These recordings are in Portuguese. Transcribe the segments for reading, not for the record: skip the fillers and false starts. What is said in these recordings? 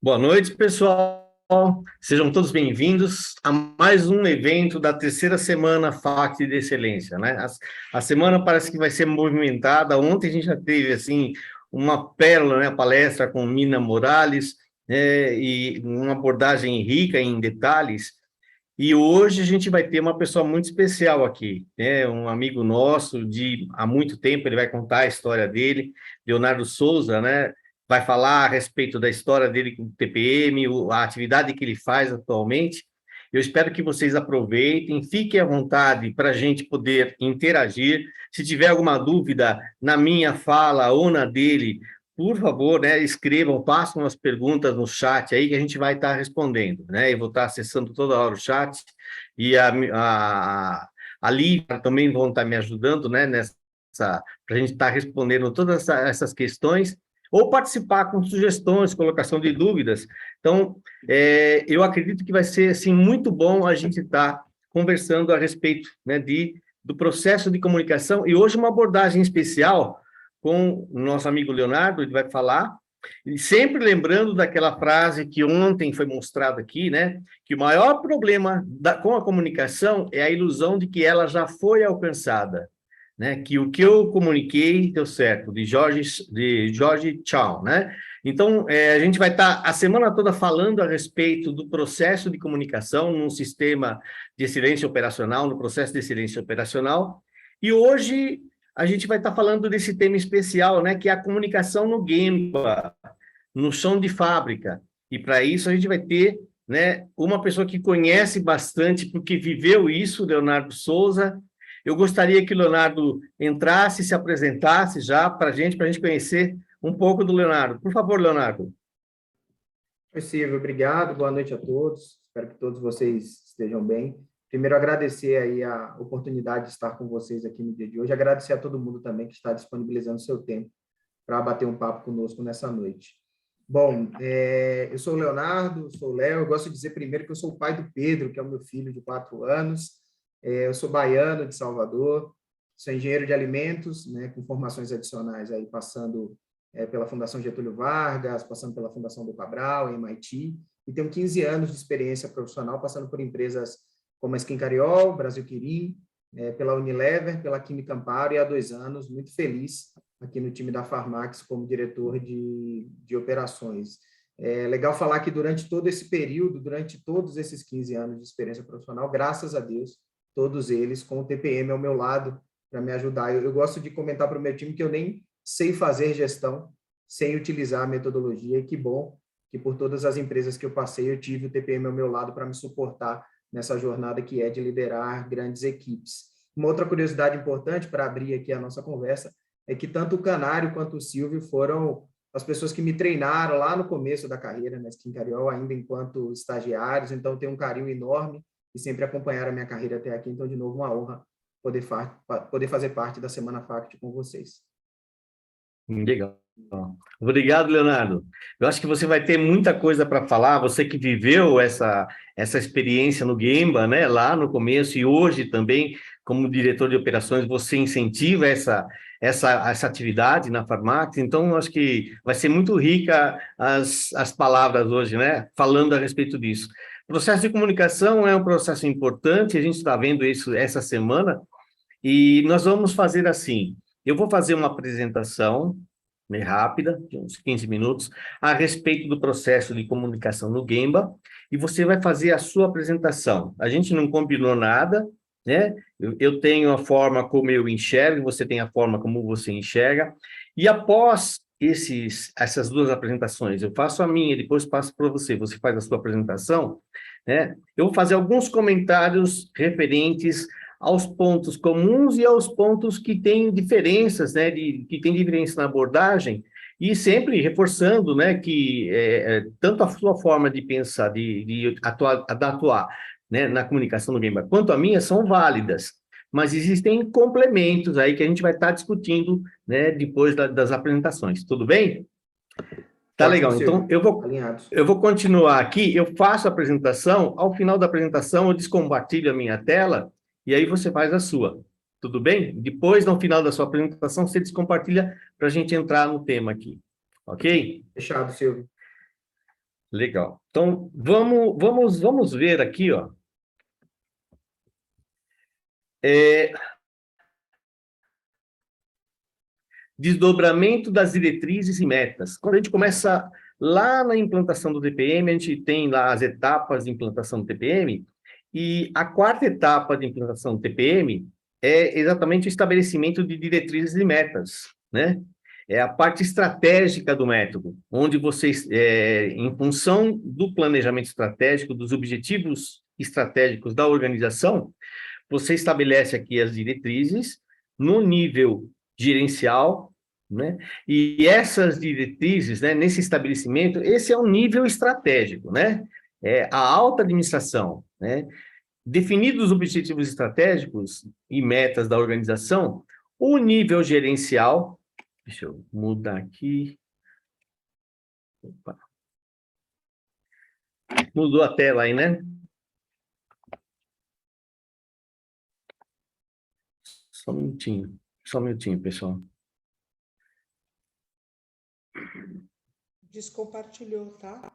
Boa noite, pessoal. Sejam todos bem-vindos a mais um evento da terceira semana FACT de Excelência, né? A semana parece que vai ser movimentada. Ontem a gente já teve, assim, uma pérola, né? A palestra com Mina Morales, e uma abordagem rica em detalhes. E hoje a gente vai ter uma pessoa muito especial aqui, né? Um amigo nosso de há muito tempo, ele vai contar a história dele, Leonardo Souza, né? Vai falar a respeito da história dele com o TPM, a atividade que ele faz atualmente. Eu espero que vocês aproveitem, fiquem à vontade para a gente poder interagir. Se tiver alguma dúvida na minha fala ou na dele, por favor, né, escrevam, façam as perguntas no chat aí que a gente vai estar respondendo, né? Eu vou estar acessando toda hora o chat e a Lívia também vão estar me ajudando, né, para a gente estar respondendo todas essas questões ou participar com sugestões, colocação de dúvidas. Então, eu acredito que vai ser assim, muito bom a gente estar conversando a respeito, né, do processo de comunicação, e hoje uma abordagem especial com o nosso amigo Leonardo, ele vai falar, e sempre lembrando daquela frase que ontem foi mostrada aqui, né, que o maior problema com a comunicação é a ilusão de que ela já foi alcançada, né, que o que eu comuniquei deu certo, de George Chow, né? Então, a gente vai estar a semana toda falando a respeito do processo de comunicação num sistema de excelência operacional, no processo de excelência operacional, e hoje a gente vai estar falando desse tema especial, né, que é a comunicação no Gemba, no chão de fábrica. E para isso a gente vai ter, né, uma pessoa que conhece bastante, porque viveu isso, Leonardo Souza. Eu gostaria que o Leonardo entrasse, se apresentasse já para a gente conhecer um pouco do Leonardo. Por favor, Leonardo. Oi, Silvio, obrigado, boa noite a todos, espero que todos vocês estejam bem. Primeiro, agradecer aí a oportunidade de estar com vocês aqui no dia de hoje, agradecer a todo mundo também que está disponibilizando seu tempo para bater um papo conosco nessa noite. Bom, eu sou o Leonardo, sou o Léo, eu gosto de dizer primeiro que eu sou o pai do Pedro, que é o meu filho de 4 anos, eu sou baiano de Salvador, sou engenheiro de alimentos, né, com formações adicionais aí passando pela Fundação Getúlio Vargas, passando pela Fundação do Cabral, em MIT, e tenho 15 anos de experiência profissional, passando por empresas como a Skin Cariol, Brasil Quirim, pela Unilever, pela Química Amparo, e há 2 anos, muito feliz aqui no time da Farmax como diretor de operações. É legal falar que durante todo esse período, durante todos esses 15 anos de experiência profissional, graças a Deus, todos eles com o TPM ao meu lado para me ajudar. Eu gosto de comentar para o meu time que eu nem sei fazer gestão sem utilizar a metodologia, e que bom que por todas as empresas que eu passei, eu tive o TPM ao meu lado para me suportar nessa jornada que é de liderar grandes equipes. Uma outra curiosidade importante para abrir aqui a nossa conversa é que tanto o Canário quanto o Silvio foram as pessoas que me treinaram lá no começo da carreira na Skin Cariol, ainda enquanto estagiários, então tenho um carinho enorme e sempre acompanharam a minha carreira até aqui, então de novo uma honra poder fazer parte da Semana FACT com vocês. Legal. Obrigado, Leonardo. Eu acho que você vai ter muita coisa para falar, você que viveu essa experiência no Gemba, né, lá no começo, e hoje também, como diretor de operações, você incentiva essa atividade na Farmax, então eu acho que vai ser muito rica as palavras hoje, né, falando a respeito disso. O processo de comunicação é um processo importante, a gente está vendo isso essa semana, e nós vamos fazer assim, eu vou fazer uma apresentação rápida, de uns 15 minutos, a respeito do processo de comunicação no Gemba, e você vai fazer a sua apresentação. A gente não combinou nada, né? Eu tenho a forma como eu enxergo, você tem a forma como você enxerga, e após essas 2 apresentações, eu faço a minha, depois passo para você, você faz a sua apresentação, né? Eu vou fazer alguns comentários referentes aos pontos comuns e aos pontos que têm diferenças, né, que tem diferença na abordagem, e sempre reforçando, né, que tanto a sua forma de pensar, de atuar, né, na comunicação no Gemba, quanto a minha, são válidas, mas existem complementos aí que a gente vai estar discutindo, né, depois das apresentações. Tudo bem? Tá Ótimo, legal. Silvio. Então, Alinhados. eu vou continuar aqui, eu faço a apresentação, ao final da apresentação eu descompartilho a minha tela e aí você faz a sua. Tudo bem? Depois, no final da sua apresentação, você descompartilha para a gente entrar no tema aqui. Ok? Fechado, Silvio. Legal. Então, vamos ver aqui, ó. Desdobramento das diretrizes e metas. Quando a gente começa lá na implantação do TPM, a gente tem lá as etapas de implantação do TPM, e a quarta etapa de implantação do TPM é exatamente o estabelecimento de diretrizes e metas, né? É a parte estratégica do método, onde vocês, em função do planejamento estratégico, dos objetivos estratégicos da organização, você estabelece aqui as diretrizes no nível gerencial, né? E essas diretrizes, né, nesse estabelecimento, esse é um nível estratégico, né? É a alta administração, né? Definidos os objetivos estratégicos e metas da organização, o nível gerencial, deixa eu mudar aqui. Opa. Mudou a tela aí, né? Só um minutinho, pessoal. Descompartilhou, tá?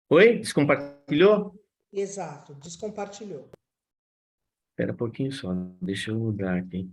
Oi? Descompartilhou? Exato, descompartilhou. Espera um pouquinho só, deixa eu mudar aqui.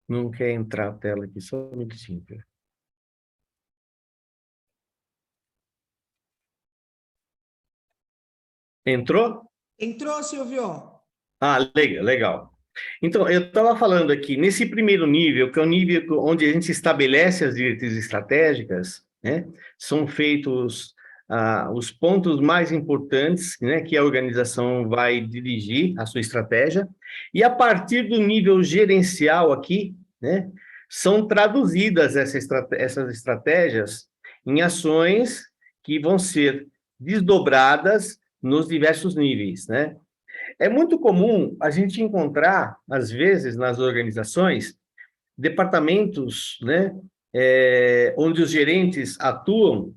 Não quer entrar a tela aqui, só um minutinho. Entrou? Entrou, Silvio? Ah, legal, legal. Então, eu estava falando aqui, nesse primeiro nível, que é o nível onde a gente estabelece as diretrizes estratégicas, né? São feitos os pontos mais importantes, né, que a organização vai dirigir a sua estratégia, e a partir do nível gerencial aqui, né, são traduzidas essas estratégias em ações que vão ser desdobradas nos diversos níveis, né? É muito comum a gente encontrar, às vezes, nas organizações, departamentos, né, onde os gerentes atuam,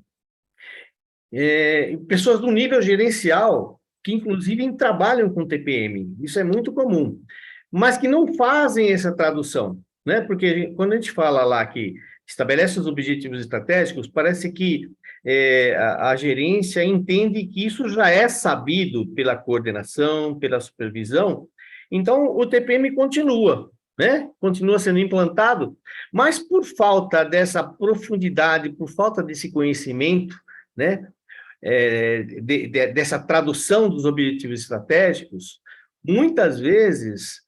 pessoas do nível gerencial, que inclusive trabalham com TPM, isso é muito comum, mas que não fazem essa tradução, né? Porque quando a gente fala lá que estabelece os objetivos estratégicos, parece que a gerência entende que isso já é sabido pela coordenação, pela supervisão, então o TPM continua, né? Continua sendo implantado, mas por falta dessa profundidade, por falta desse conhecimento, né? Dessa tradução dos objetivos estratégicos, muitas vezes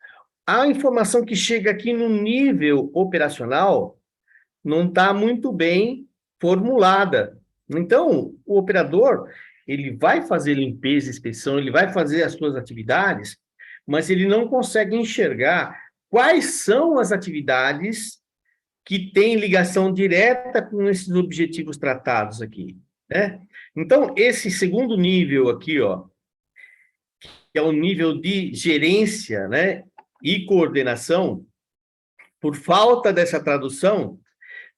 a informação que chega aqui no nível operacional não está muito bem formulada. Então, o operador, ele vai fazer limpeza, inspeção, ele vai fazer as suas atividades, mas ele não consegue enxergar quais são as atividades que têm ligação direta com esses objetivos tratados aqui, né? Então, esse segundo nível aqui, ó, que é o nível de gerência, né, e coordenação, por falta dessa tradução,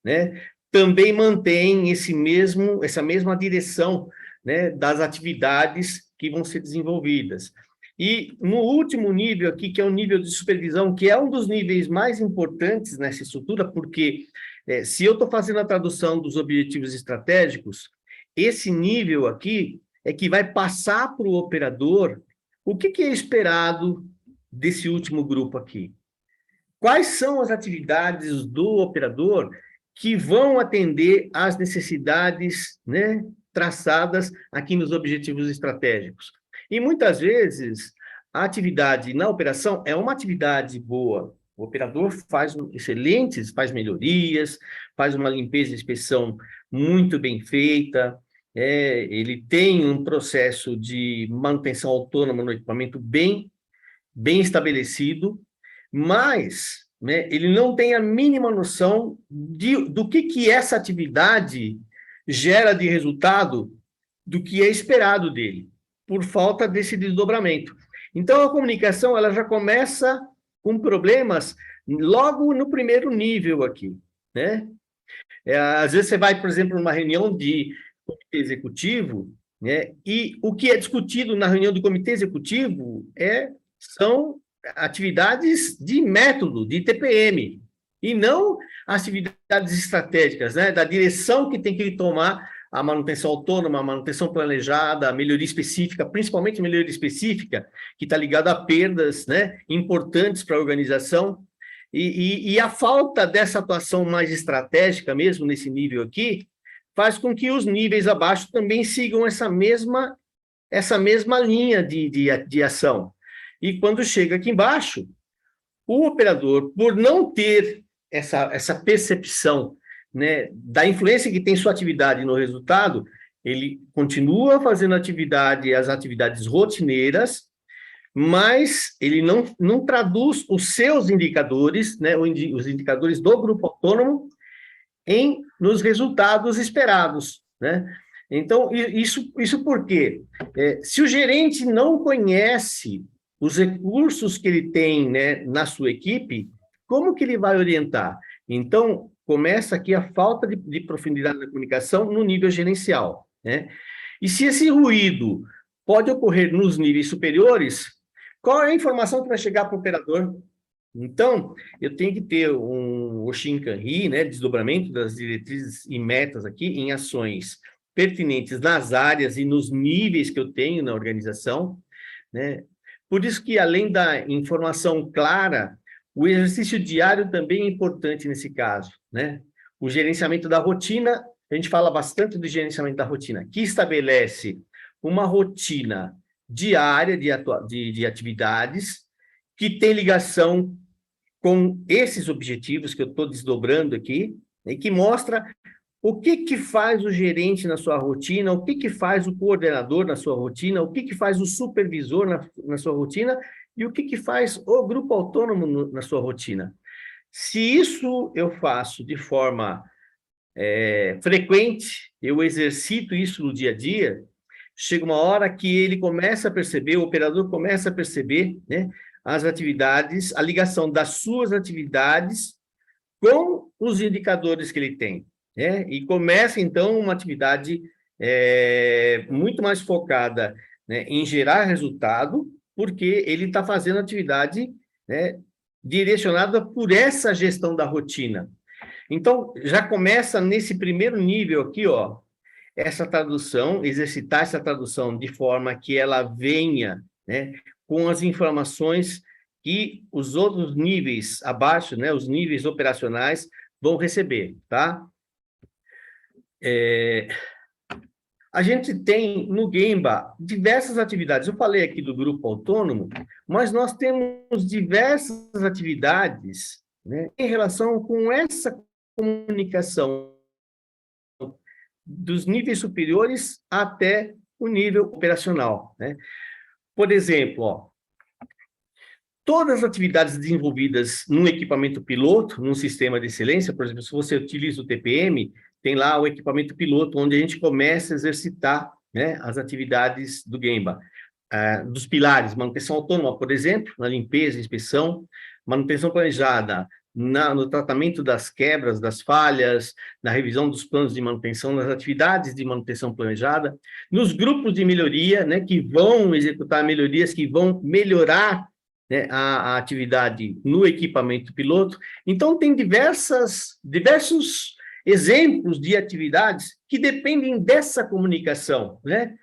né, também mantém essa mesma direção, né, das atividades que vão ser desenvolvidas. E no último nível aqui, que é o nível de supervisão, que é um dos níveis mais importantes nessa estrutura, porque se eu estou fazendo a tradução dos objetivos estratégicos, esse nível aqui é que vai passar para o operador o que é esperado desse último grupo aqui. Quais são as atividades do operador que vão atender às necessidades, né, traçadas aqui nos objetivos estratégicos? E muitas vezes a atividade na operação é uma atividade boa. O operador faz excelentes, faz melhorias, faz uma limpeza e inspeção muito bem feita, ele tem um processo de manutenção autônoma no equipamento bem estabelecido, mas, né, ele não tem a mínima noção do que essa atividade gera de resultado, do que é esperado dele, por falta desse desdobramento. Então, a comunicação ela já começa com problemas logo no primeiro nível aqui, né? Às vezes você vai, por exemplo, numa reunião de comitê executivo, né, e o que é discutido na reunião do comitê executivo são atividades de método, de TPM, e não atividades estratégicas, né, da direção que tem que tomar a manutenção autônoma, a manutenção planejada, a melhoria específica, principalmente a melhoria específica, que está ligada a perdas, né, importantes para a organização, e a falta dessa atuação mais estratégica mesmo nesse nível aqui, faz com que os níveis abaixo também sigam essa mesma linha de ação. E quando chega aqui embaixo, o operador, por não ter essa percepção, né, da influência que tem sua atividade no resultado, ele continua fazendo as atividades rotineiras, mas ele não traduz os seus indicadores, né, os indicadores do grupo autônomo, nos resultados esperados, né? Então, isso por quê? Se o gerente não conhece os recursos que ele tem, né, na sua equipe, como que ele vai orientar? Então, começa aqui a falta de profundidade da comunicação no nível gerencial, né? E se esse ruído pode ocorrer nos níveis superiores, qual é a informação que vai chegar para o operador? Então, eu tenho que ter um Oshin-Kanri, né, desdobramento das diretrizes e metas aqui em ações pertinentes nas áreas e nos níveis que eu tenho na organização, né? Por isso que, além da informação clara, o exercício diário também é importante nesse caso, né? O gerenciamento da rotina, a gente fala bastante do gerenciamento da rotina, que estabelece uma rotina diária de atividades que tem ligação com esses objetivos que eu estou desdobrando aqui, e que mostra o que faz o gerente na sua rotina, o que faz o coordenador na sua rotina, o que faz o supervisor na sua rotina, e o que faz o grupo autônomo na sua rotina. Se isso eu faço de forma frequente, eu exercito isso no dia a dia, chega uma hora que ele começa a perceber, o operador começa a perceber, né, as atividades, a ligação das suas atividades com os indicadores que ele tem, né? E começa, então, uma atividade muito mais focada, né, em gerar resultado, porque ele está fazendo atividade, né, direcionada por essa gestão da rotina. Então, já começa nesse primeiro nível aqui, ó, essa tradução, exercitar essa tradução de forma que ela venha, né, com as informações que os outros níveis abaixo, né, os níveis operacionais, vão receber, tá? A gente tem no Gemba diversas atividades. Eu falei aqui do grupo autônomo, mas nós temos diversas atividades, né, em relação com essa comunicação dos níveis superiores até o nível operacional, né? Por exemplo, ó, todas as atividades desenvolvidas num equipamento piloto, num sistema de excelência, por exemplo, se você utiliza o TPM, tem lá o equipamento piloto, onde a gente começa a exercitar, né, as atividades do Gemba. Dos pilares, manutenção autônoma, por exemplo, na limpeza, inspeção, manutenção planejada, no tratamento das quebras, das falhas, na revisão dos planos de manutenção, nas atividades de manutenção planejada, nos grupos de melhoria, né, que vão executar melhorias, que vão melhorar, né, a atividade no equipamento piloto. Então, tem diversos exemplos de atividades que dependem dessa comunicação, né?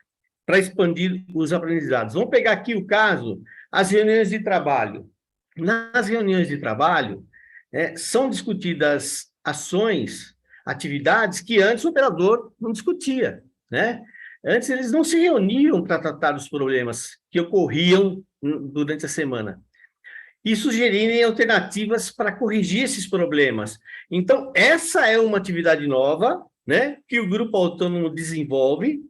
para expandir os aprendizados. Vamos pegar aqui o caso, as reuniões de trabalho. Nas reuniões de trabalho, são discutidas ações, atividades que antes o operador não discutia, né? Antes eles não se reuniam para tratar dos problemas que ocorriam durante a semana e sugerirem alternativas para corrigir esses problemas. Então, essa é uma atividade nova, né, que o grupo autônomo desenvolve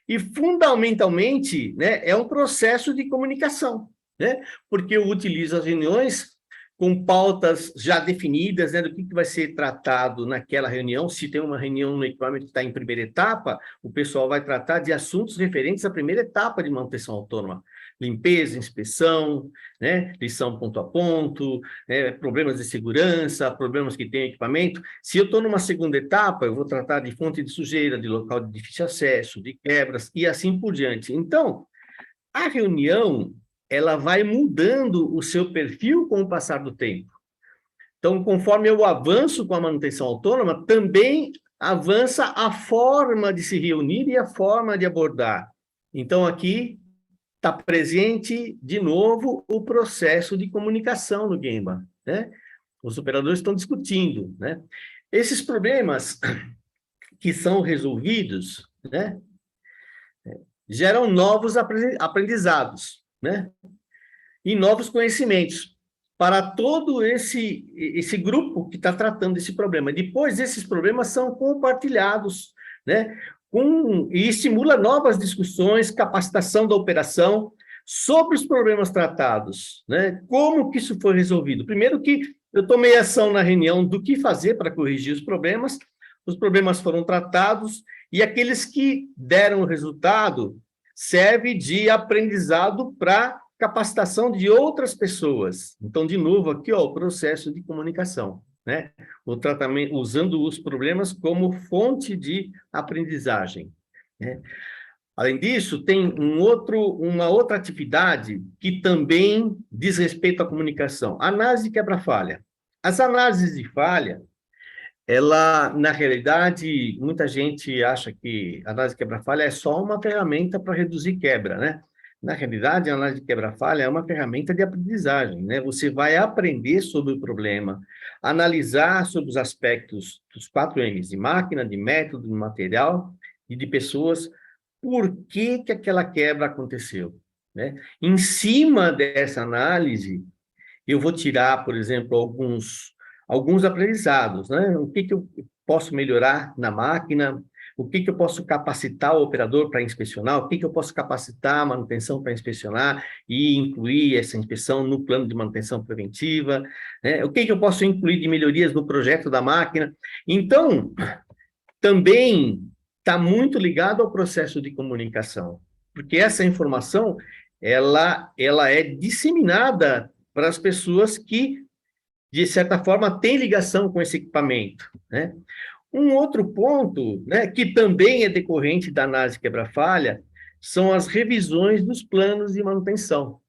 e, fundamentalmente, né, é um processo de comunicação, né, porque eu utilizo as reuniões com pautas já definidas, né, do que vai ser tratado naquela reunião. Se tem uma reunião no equipamento que está em primeira etapa, o pessoal vai tratar de assuntos referentes à primeira etapa de manutenção autônoma. Limpeza, inspeção, né, lição ponto a ponto, problemas de segurança, problemas que tem equipamento. Se eu estou numa segunda etapa, eu vou tratar de fonte de sujeira, de local de difícil acesso, de quebras e assim por diante. Então, a reunião, ela vai mudando o seu perfil com o passar do tempo. Então, conforme eu avanço com a manutenção autônoma, também avança a forma de se reunir e a forma de abordar. Então, aqui está presente, de novo, o processo de comunicação no Gemba, né? Os operadores estão discutindo, né? Esses problemas que são resolvidos, né, geram novos aprendizados, né? E novos conhecimentos para todo esse grupo que está tratando desse problema. Depois, esses problemas são compartilhados, né? E estimula novas discussões, capacitação da operação sobre os problemas tratados, né? Como que isso foi resolvido? Primeiro que eu tomei ação na reunião do que fazer para corrigir os problemas foram tratados, e aqueles que deram resultado serve de aprendizado para capacitação de outras pessoas. Então, de novo, aqui, ó, o processo de comunicação, né? O tratamento, usando os problemas como fonte de aprendizagem, né? Além disso, tem uma outra atividade que também diz respeito à comunicação, análise de quebra-falha. As análises de falha, ela, na realidade, muita gente acha que a análise de quebra-falha é só uma ferramenta para reduzir quebra, né? Na realidade, a análise de quebra-falha é uma ferramenta de aprendizagem, né? Você vai aprender sobre o problema, analisar sobre os aspectos dos 4 M's, de máquina, de método, de material e de pessoas, por que que aquela quebra aconteceu, né? Em cima dessa análise, eu vou tirar, por exemplo, alguns aprendizados, né? O que eu posso melhorar na máquina, o que eu posso capacitar o operador para inspecionar, o que eu posso capacitar a manutenção para inspecionar e incluir essa inspeção no plano de manutenção preventiva, né? O que eu posso incluir de melhorias no projeto da máquina. Então, também está muito ligado ao processo de comunicação, porque essa informação, ela é disseminada para as pessoas que, de certa forma, têm ligação com esse equipamento, né? Um outro ponto, né, que também é decorrente da análise quebra-falha, são as revisões dos planos de manutenção.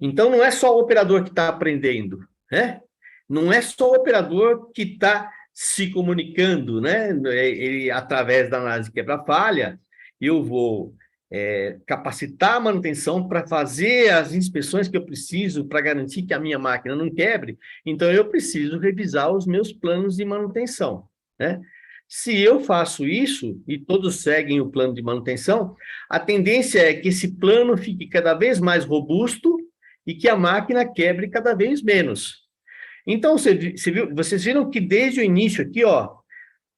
Então, não é só o operador que está aprendendo, né? Não é só o operador que está se comunicando, né? Através da análise quebra-falha, eu vou capacitar a manutenção para fazer as inspeções que eu preciso para garantir que a minha máquina não quebre, então eu preciso revisar os meus planos de manutenção, né? Se eu faço isso, e todos seguem o plano de manutenção, a tendência é que esse plano fique cada vez mais robusto e que a máquina quebre cada vez menos. Então, vocês viram que desde o início aqui, ó,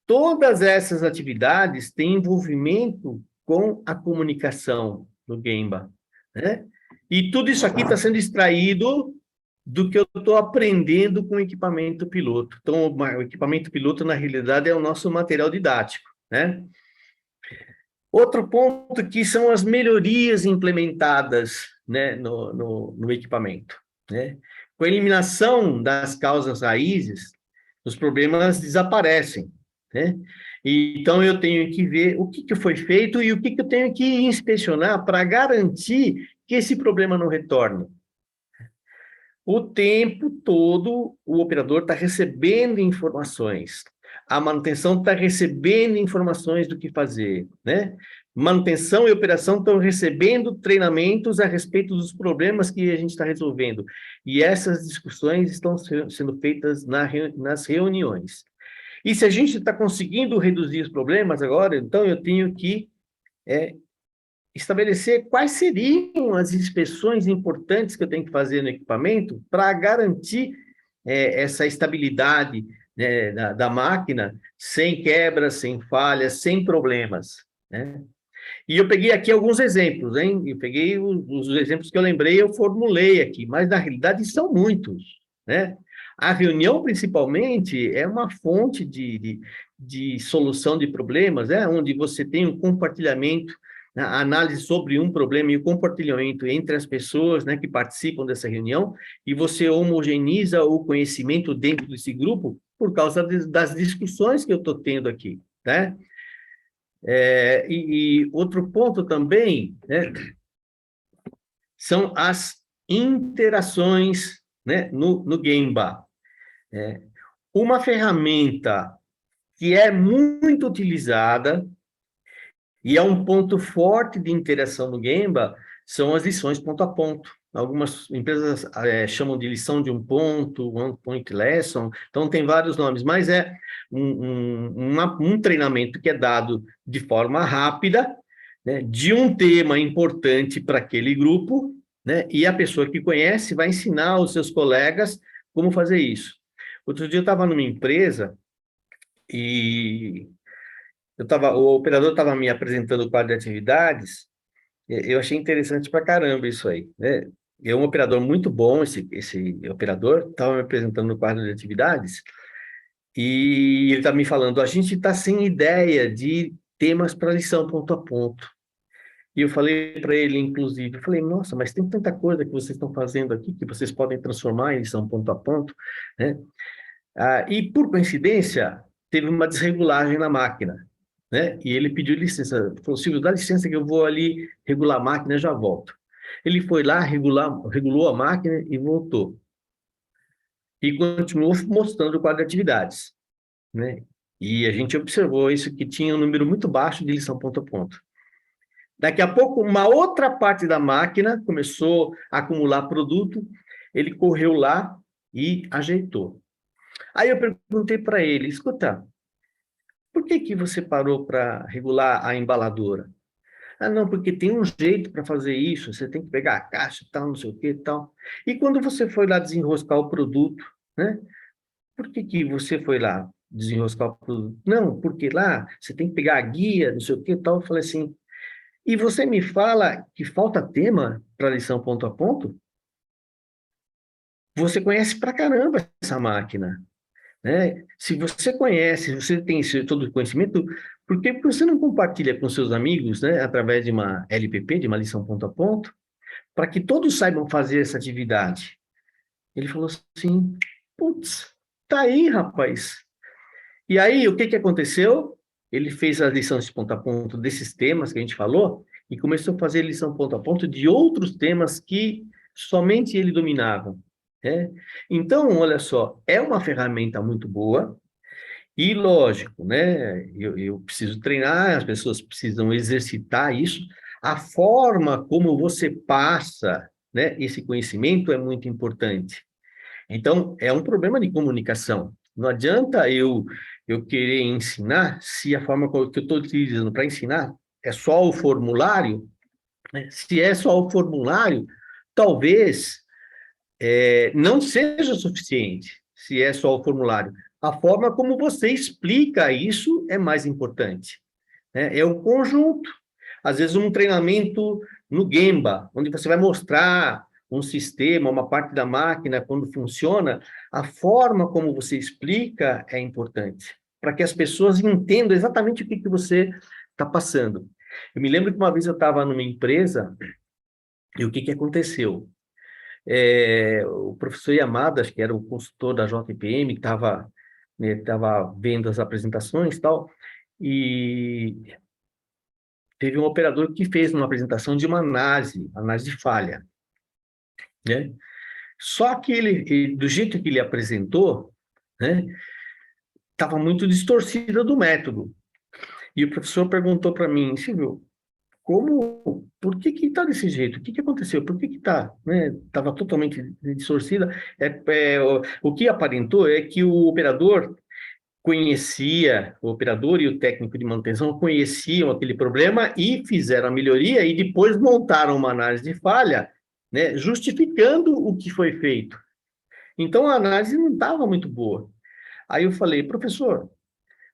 todas essas atividades têm envolvimento com a comunicação do Gemba, né? E tudo isso aqui está sendo extraído do que eu estou aprendendo com o equipamento piloto. Então, o equipamento piloto, na realidade, é o nosso material didático, né? Outro ponto que são as melhorias implementadas, né, no equipamento, né? Com a eliminação das causas raízes, os problemas desaparecem, né? Então, eu tenho que ver o que foi feito e o que eu tenho que inspecionar para garantir que esse problema não retorne. O tempo todo, o operador está recebendo informações, a manutenção está recebendo informações do que fazer, né? manutenção e operação estão recebendo treinamentos a respeito dos problemas que a gente está resolvendo. E essas discussões estão sendo feitas nas reuniões. E se a gente está conseguindo reduzir os problemas agora, então eu tenho que estabelecer quais seriam as inspeções importantes que eu tenho que fazer no equipamento para garantir essa estabilidade, né, da máquina, sem quebras, sem falhas, sem problemas, né? E eu peguei aqui alguns exemplos, hein? Eu peguei os exemplos que eu lembrei, eu formulei aqui, mas na realidade são muitos, né? A reunião, principalmente, é uma fonte de solução de problemas, onde você tem um compartilhamento, né, a análise sobre um problema e o compartilhamento entre as pessoas, né, que participam dessa reunião, e você homogeneiza o conhecimento dentro desse grupo por causa das discussões que eu estou tendo aqui, né? E outro ponto também, né, são as interações, né, no Gemba. Uma ferramenta que é muito utilizada e é um ponto forte de interação no Gemba são as lições ponto a ponto. Algumas empresas chamam de lição de um ponto, one point lesson, então tem vários nomes, mas é um treinamento que é dado de forma rápida, né, de um tema importante para aquele grupo, né, e a pessoa que conhece vai ensinar os seus colegas como fazer isso. Outro dia eu estava numa empresa e o operador estava me apresentando o quadro de atividades. Eu achei interessante pra caramba isso aí, né? É um operador muito bom, esse operador, estava me apresentando no quadro de atividades, e ele está me falando, a gente está sem ideia de temas para lição ponto a ponto. E eu falei para ele, inclusive, eu falei, nossa, mas tem tanta coisa que vocês estão fazendo aqui que vocês podem transformar em lição ponto a ponto, né? E, por coincidência, teve uma desregulagem na máquina, né? E ele pediu licença, falou, Silvio, dá licença que eu vou ali regular a máquina e já volto. Ele foi lá, regulou a máquina e voltou. E continuou mostrando o quadro de atividades, né? E a gente observou isso, que tinha um número muito baixo de lição ponto a ponto. Daqui a pouco, uma outra parte da máquina começou a acumular produto, ele correu lá e ajeitou. Aí eu perguntei para ele, escuta, por que você parou para regular a embaladora? Ah, não, porque tem um jeito para fazer isso, você tem que pegar a caixa e tal, não sei o que e tal. E quando você foi lá desenroscar o produto, né? Por que você foi lá desenroscar o produto? Não, porque lá você tem que pegar a guia, não sei o que e tal. Eu falei assim, e você me fala que falta tema para a lição ponto a ponto? Você conhece pra caramba essa máquina, né? Se você conhece, se você tem todo o conhecimento, por que você não compartilha com seus amigos, né, através de uma LPP, de uma lição ponto a ponto, para que todos saibam fazer essa atividade? Ele falou assim, putz, tá aí, rapaz. E aí, o que que aconteceu? Ele fez as lições de ponto a ponto desses temas que a gente falou e começou a fazer lição ponto a ponto de outros temas que somente ele dominava, né? Então, olha só, é uma ferramenta muito boa e, lógico, né? Eu preciso treinar, as pessoas precisam exercitar isso. A forma como você passa, né, esse conhecimento é muito importante. Então, é um problema de comunicação. Não adianta eu querer ensinar se a forma que eu estou utilizando para ensinar é só o formulário, né? Se é só o formulário, talvez não seja suficiente, se é só o formulário. A forma como você explica isso é mais importante, né? É um conjunto. Às vezes, um treinamento no Gemba, onde você vai mostrar um sistema, uma parte da máquina, quando funciona, a forma como você explica é importante, para que as pessoas entendam exatamente o que você está passando. Eu me lembro que uma vez eu estava numa empresa, e o que aconteceu? O professor Yamada, acho que era o consultor da JPM, que estava, né, vendo as apresentações e tal, e teve um operador que fez uma apresentação de uma análise de falha, né? Só que do jeito que ele apresentou, né, estava muito distorcida do método. E o professor perguntou para mim, Silvio, por que que está desse jeito? O que que aconteceu? Por que que está, né? Estava totalmente distorcida. O que aparentou é que o operador e o técnico de manutenção conheciam aquele problema e fizeram a melhoria e depois montaram uma análise de falha, né, justificando o que foi feito. Então a análise não estava muito boa. Aí eu falei, professor,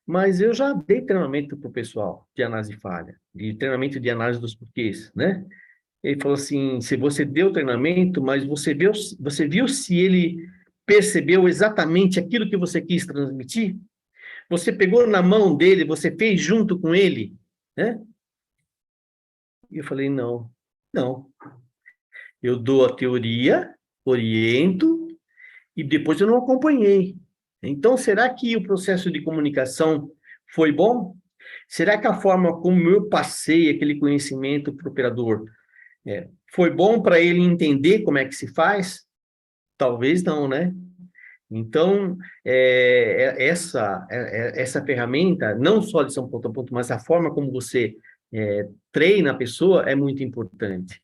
mas eu já dei treinamento para o pessoal de análise de falha, de treinamento de análise dos porquês, né? Ele falou assim, se você deu treinamento, mas você viu se ele percebeu exatamente aquilo que você quis transmitir? Você pegou na mão dele, você fez junto com ele, né? E eu falei, não, não. Eu dou a teoria, oriento, e depois eu não acompanhei. Então, será que o processo de comunicação foi bom? Será que a forma como eu passei aquele conhecimento para o operador foi bom para ele entender como é que se faz? Talvez não, né? Então, essa ferramenta, não só lição ponto a ponto, mas a forma como você treina a pessoa é muito importante.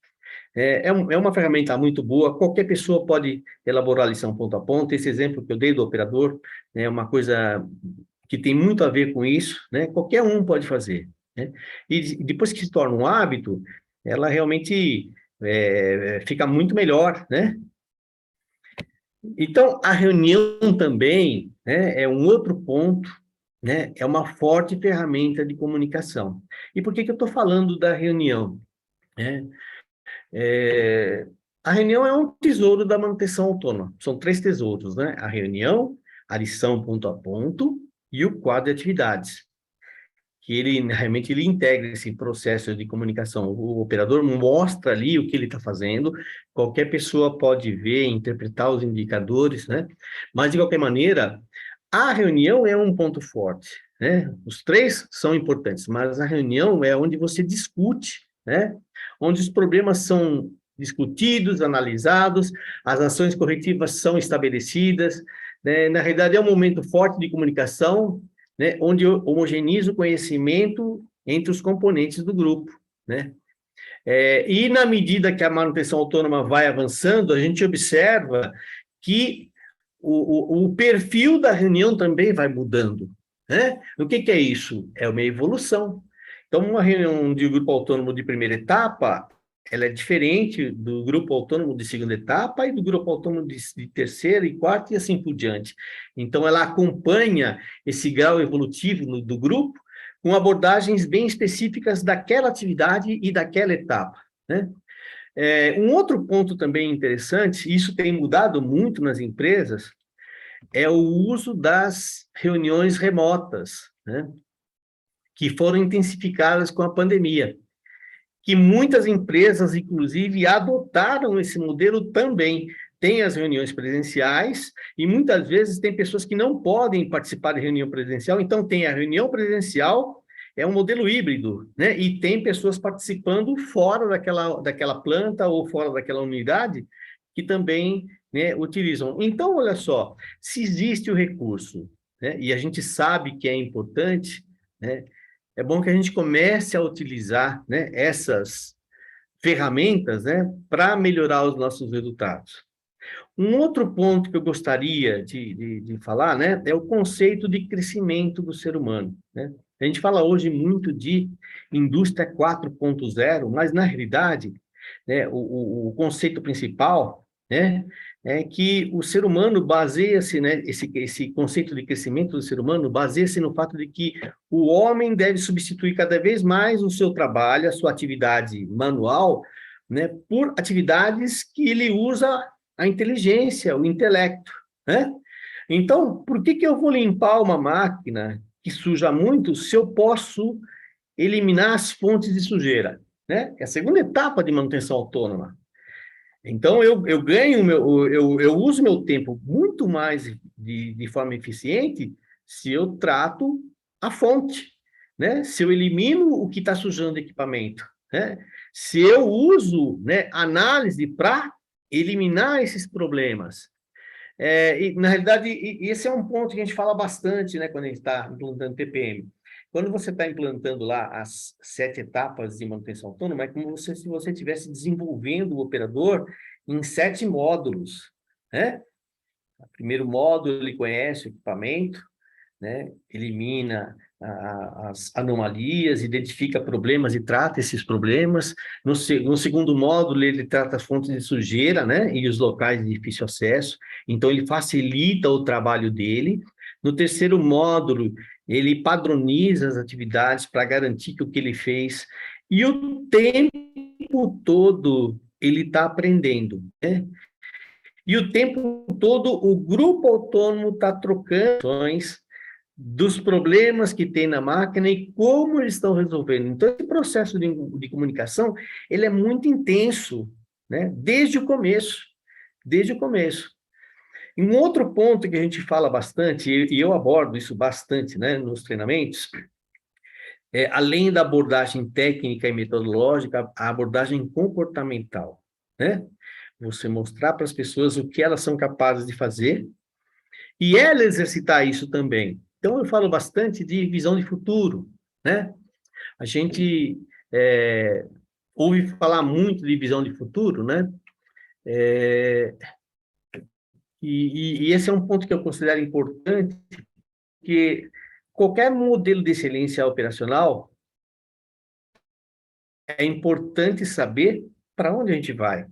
É uma ferramenta muito boa, qualquer pessoa pode elaborar a lição ponto a ponto. Esse exemplo que eu dei do operador é uma coisa que tem muito a ver com isso, né? Qualquer um pode fazer, né? E depois que se torna um hábito, ela realmente fica muito melhor, né? Então, a reunião também, né, é um outro ponto, né? É uma forte ferramenta de comunicação. E por que que eu estou falando da reunião, né? É, a reunião é um tesouro da manutenção autônoma. São 3 tesouros, né? A reunião, a lição ponto a ponto e o quadro de atividades. Que ele realmente ele integra esse processo de comunicação. O operador mostra ali o que ele está fazendo, qualquer pessoa pode ver, interpretar os indicadores, né? Mas, de qualquer maneira, a reunião é um ponto forte, né? Os 3 são importantes, mas a reunião é onde você discute, né? Onde os problemas são discutidos, analisados, as ações corretivas são estabelecidas, né? Na realidade, é um momento forte de comunicação, né? Onde homogeneiza o conhecimento entre os componentes do grupo, né? E na medida que a manutenção autônoma vai avançando, a gente observa que o perfil da reunião também vai mudando, né? O que é isso? É uma evolução. Então, uma reunião de grupo autônomo de primeira etapa, ela é diferente do grupo autônomo de segunda etapa e do grupo autônomo de terceira e quarta e assim por diante. Então, ela acompanha esse grau evolutivo do grupo com abordagens bem específicas daquela atividade e daquela etapa, né? Um outro ponto também interessante, isso tem mudado muito nas empresas, é o uso das reuniões remotas, né? Que foram intensificadas com a pandemia, que muitas empresas, inclusive, adotaram esse modelo também. Tem as reuniões presenciais e muitas vezes tem pessoas que não podem participar de reunião presencial, então tem a reunião presencial, é um modelo híbrido, né? E tem pessoas participando fora daquela planta ou fora daquela unidade que também, né, utilizam. Então, olha só, se existe o recurso, né, e a gente sabe que é importante, né, é bom que a gente comece a utilizar, né, essas ferramentas, né, para melhorar os nossos resultados. Um outro ponto que eu gostaria de falar, né, é o conceito de crescimento do ser humano, né? A gente fala hoje muito de indústria 4.0, mas, na realidade, né, o conceito principal, né, é que o ser humano baseia-se, né, esse conceito de crescimento do ser humano baseia-se no fato de que o homem deve substituir cada vez mais o seu trabalho, a sua atividade manual, né, por atividades que ele usa a inteligência, o intelecto, né? Então, por que que eu vou limpar uma máquina que suja muito se eu posso eliminar as fontes de sujeira, né? É a segunda etapa de manutenção autônoma. Então, eu ganho eu uso meu tempo muito mais de forma eficiente se eu trato a fonte, né? Se eu elimino o que está sujando o equipamento, né? Se eu uso, né, análise para eliminar esses problemas. Na realidade, esse é um ponto que a gente fala bastante, né, quando a gente está implantando TPM. quando você está implantando lá as 7 etapas de manutenção autônoma, é como se você estivesse desenvolvendo o operador em 7 módulos, né? O primeiro módulo, ele conhece o equipamento, né? Elimina as anomalias, identifica problemas e trata esses problemas. No segundo módulo, ele trata as fontes de sujeira, né? E os locais de difícil acesso. Então, ele facilita o trabalho dele. No terceiro módulo, ele padroniza as atividades para garantir que o que ele fez. E o tempo todo, ele está aprendendo, né? E o tempo todo, o grupo autônomo está trocando dos problemas que tem na máquina e como eles estão resolvendo. Então, esse processo de comunicação, ele é muito intenso, né? Desde o começo, desde o começo. E um outro ponto que a gente fala bastante, e eu abordo isso bastante, né, nos treinamentos, além da abordagem técnica e metodológica, a abordagem comportamental, né? Você mostrar para as pessoas o que elas são capazes de fazer e ela exercitar isso também. Então, eu falo bastante de visão de futuro, né? A gente ouve falar muito de visão de futuro, né? E esse é um ponto que eu considero importante, que qualquer modelo de excelência operacional é importante saber para onde a gente vai,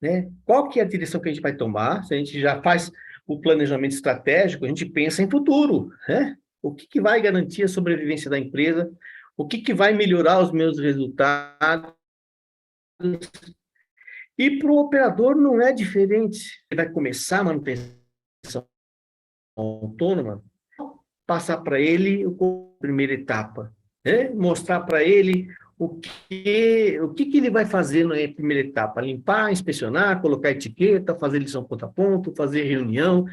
né? Qual que é a direção que a gente vai tomar? Se a gente já faz o planejamento estratégico, a gente pensa em futuro, né? O que vai garantir a sobrevivência da empresa? O que vai melhorar os meus resultados? E para o operador não é diferente. Ele vai começar a manutenção autônoma, passar para ele a primeira etapa, né? Mostrar para ele o que ele vai fazer na primeira etapa: limpar, inspecionar, colocar etiqueta, fazer lição ponto a ponto, fazer reunião.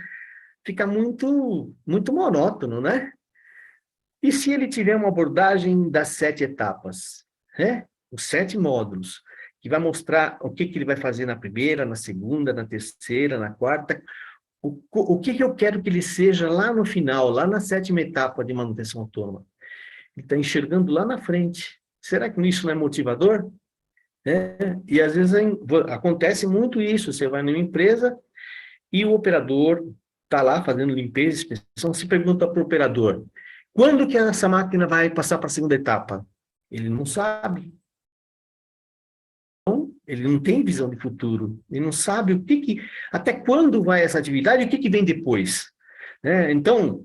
Fica muito monótono, né? E se ele tiver uma abordagem das 7 etapas, né? Os 7 módulos, que vai mostrar o que ele vai fazer na primeira, na segunda, na terceira, na quarta, o que eu quero que ele seja lá no final, lá na 7ª etapa de manutenção autônoma. Ele está enxergando lá na frente. Será que isso não é motivador? E às vezes acontece muito isso. Você vai numa empresa e o operador está lá fazendo limpeza, inspeção, se pergunta para o operador: quando que essa máquina vai passar para a segunda etapa? Ele não sabe. Ele não tem visão de futuro. Ele não sabe até quando vai essa atividade e o que vem depois. Então,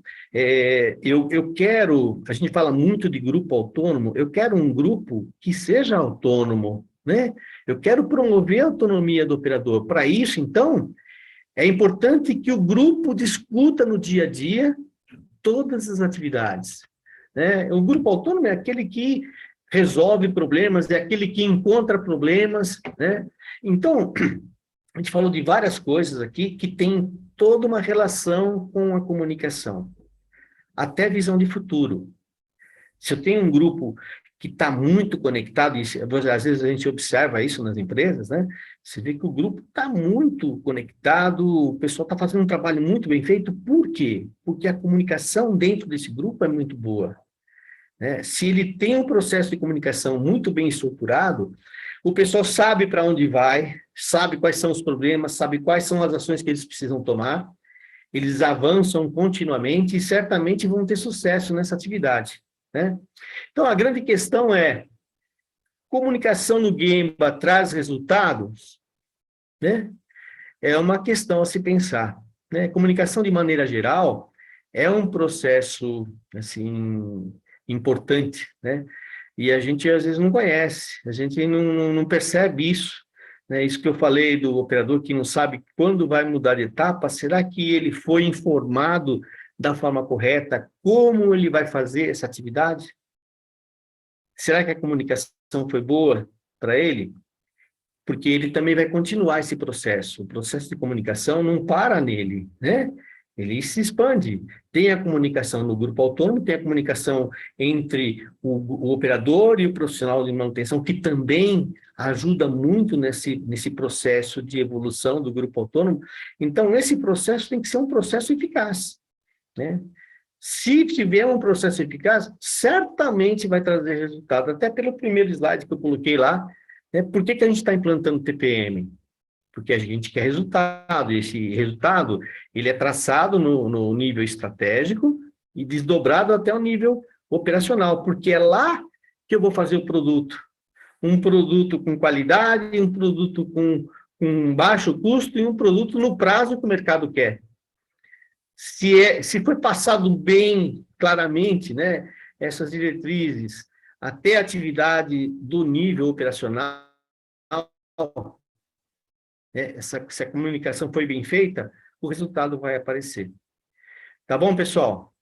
eu quero... A gente fala muito de grupo autônomo. Eu quero um grupo que seja autônomo, né? Eu quero promover a autonomia do operador. Para isso, então, é importante que o grupo discuta no dia a dia todas as atividades, né? O grupo autônomo é aquele que resolve problemas, é aquele que encontra problemas, né? Então, a gente falou de várias coisas aqui que tem toda uma relação com a comunicação, até visão de futuro. Se eu tenho um grupo que está muito conectado, e às vezes a gente observa isso nas empresas, né? Você vê que o grupo está muito conectado, o pessoal está fazendo um trabalho muito bem feito. Por quê? Porque a comunicação dentro desse grupo é muito boa, né? Se ele tem um processo de comunicação muito bem estruturado, o pessoal sabe para onde vai, sabe quais são os problemas, sabe quais são as ações que eles precisam tomar, eles avançam continuamente e certamente vão ter sucesso nessa atividade, né? Então, a grande questão é: comunicação no Gemba traz resultados, né? É uma questão a se pensar, né? Comunicação, de maneira geral, é um processo, assim, importante, né? E a gente, às vezes, não conhece, a gente não percebe isso, né? Isso que eu falei do operador que não sabe quando vai mudar de etapa. Será que ele foi informado da forma correta como ele vai fazer essa atividade? Será que a comunicação foi boa para ele? Porque ele também vai continuar esse processo. O processo de comunicação não para nele, né? Ele se expande. Tem a comunicação no grupo autônomo, tem a comunicação entre o operador e o profissional de manutenção, que também ajuda muito nesse processo de evolução do grupo autônomo. Então, esse processo tem que ser um processo eficaz, né? Se tiver um processo eficaz, certamente vai trazer resultado. Até pelo primeiro slide que eu coloquei lá, por que a gente está implantando TPM? Porque a gente quer resultado, e esse resultado ele é traçado no nível estratégico e desdobrado até o nível operacional, porque é lá que eu vou fazer o produto. Um produto com qualidade, um produto com baixo custo e um produto no prazo que o mercado quer. Se foi passado bem, claramente, né, essas diretrizes, até a atividade do nível operacional, se a comunicação foi bem feita, o resultado vai aparecer. Tá bom, pessoal?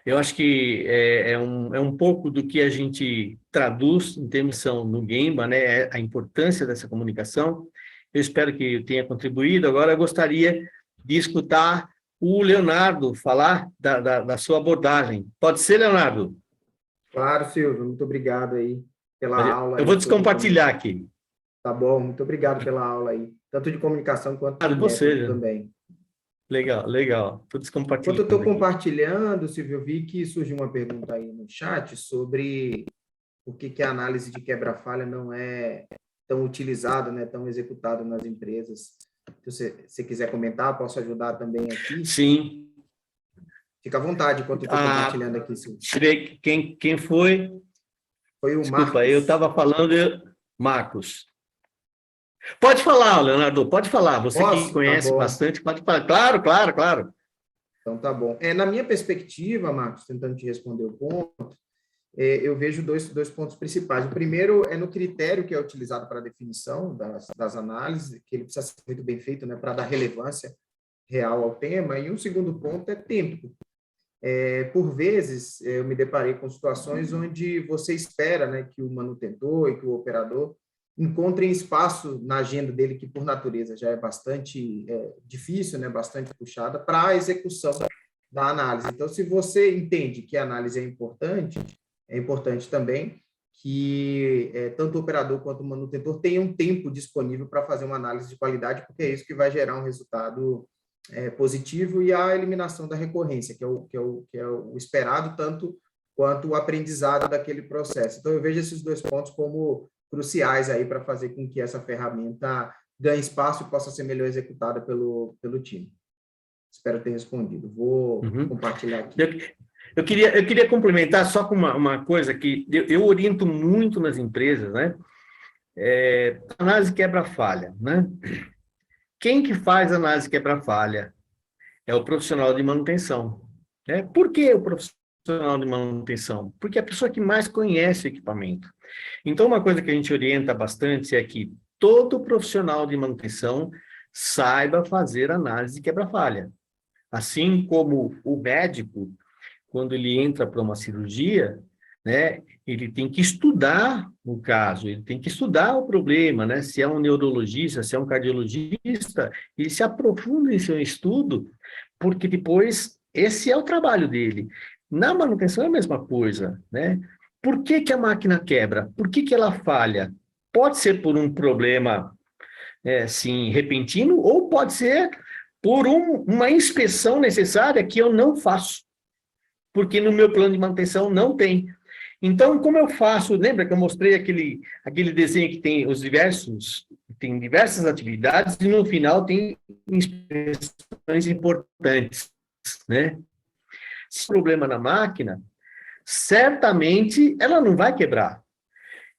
Eu acho que é um pouco do que a gente traduz em termos no Gemba, né, a importância dessa comunicação. Eu espero que eu tenha contribuído. Agora, eu gostaria de escutar o Leonardo falar da sua abordagem. Pode ser, Leonardo? Claro, Silvio, muito obrigado aí pela aula. Eu vou descompartilhar aqui. Tá bom, muito obrigado pela aula aí, tanto de comunicação quanto de Você, método também. legal, legal. Estou descompartilhando. Enquanto eu estou aqui. compartilhando, Silvio, eu vi que surgiu uma pergunta aí no chat sobre por que a análise de quebra-falha não é tão utilizada, né, tão executada nas empresas. Se você quiser comentar, posso ajudar também aqui. Sim. Fica à vontade enquanto eu estou compartilhando aqui, Silvio. Quem foi? Foi o Desculpa, Marcos. eu estava falando... Marcos. Pode falar, Leonardo, pode falar. Você Posso? que conhece Tá bom. bastante, pode falar. Claro. Então, tá bom. Na minha perspectiva, Marcos, tentando te responder o ponto, eu vejo dois pontos principais. O primeiro é no critério que é utilizado para a definição das análises, que ele precisa ser muito bem feito, né, para dar relevância real ao tema. E um segundo ponto é tempo. Por vezes, eu me deparei com situações onde você espera, né, que o manutentor e que o operador encontrem espaço na agenda dele, que por natureza já é bastante difícil, né, bastante puxada, para a execução da análise. Então, se você entende que a análise é importante também que tanto o operador quanto o manutentor tenham tempo disponível para fazer uma análise de qualidade, porque é isso que vai gerar um resultado positivo e a eliminação da recorrência, que é o esperado, tanto quanto o aprendizado daquele processo. Então, eu vejo esses dois pontos como cruciais aí para fazer com que essa ferramenta ganhe espaço e possa ser melhor executada pelo time. Espero ter respondido. Vou compartilhar aqui. Eu queria complementar só com uma coisa que eu oriento muito nas empresas, né? Análise quebra-falha, né? Quem que faz análise quebra-falha? É o profissional de manutenção. Né? Por que o profissional de manutenção? Porque é a pessoa que mais conhece o equipamento. Então, uma coisa que a gente orienta bastante é que todo profissional de manutenção saiba fazer análise de quebra-falha. Assim como o médico, quando ele entra para uma cirurgia, né, ele tem que estudar o caso, ele tem que estudar o problema, né? Se é um neurologista, se é um cardiologista, ele se aprofunda em seu estudo, porque depois esse é o trabalho dele. Na manutenção é a mesma coisa, né? Por que a máquina quebra? Por que ela falha? Pode ser por um problema, assim, repentino, ou pode ser por uma inspeção necessária que eu não faço, porque no meu plano de manutenção não tem. Então, como eu faço? Lembra que eu mostrei aquele desenho que tem tem diversas atividades e no final tem inspeções importantes, né? Se o problema na máquina, certamente ela não vai quebrar.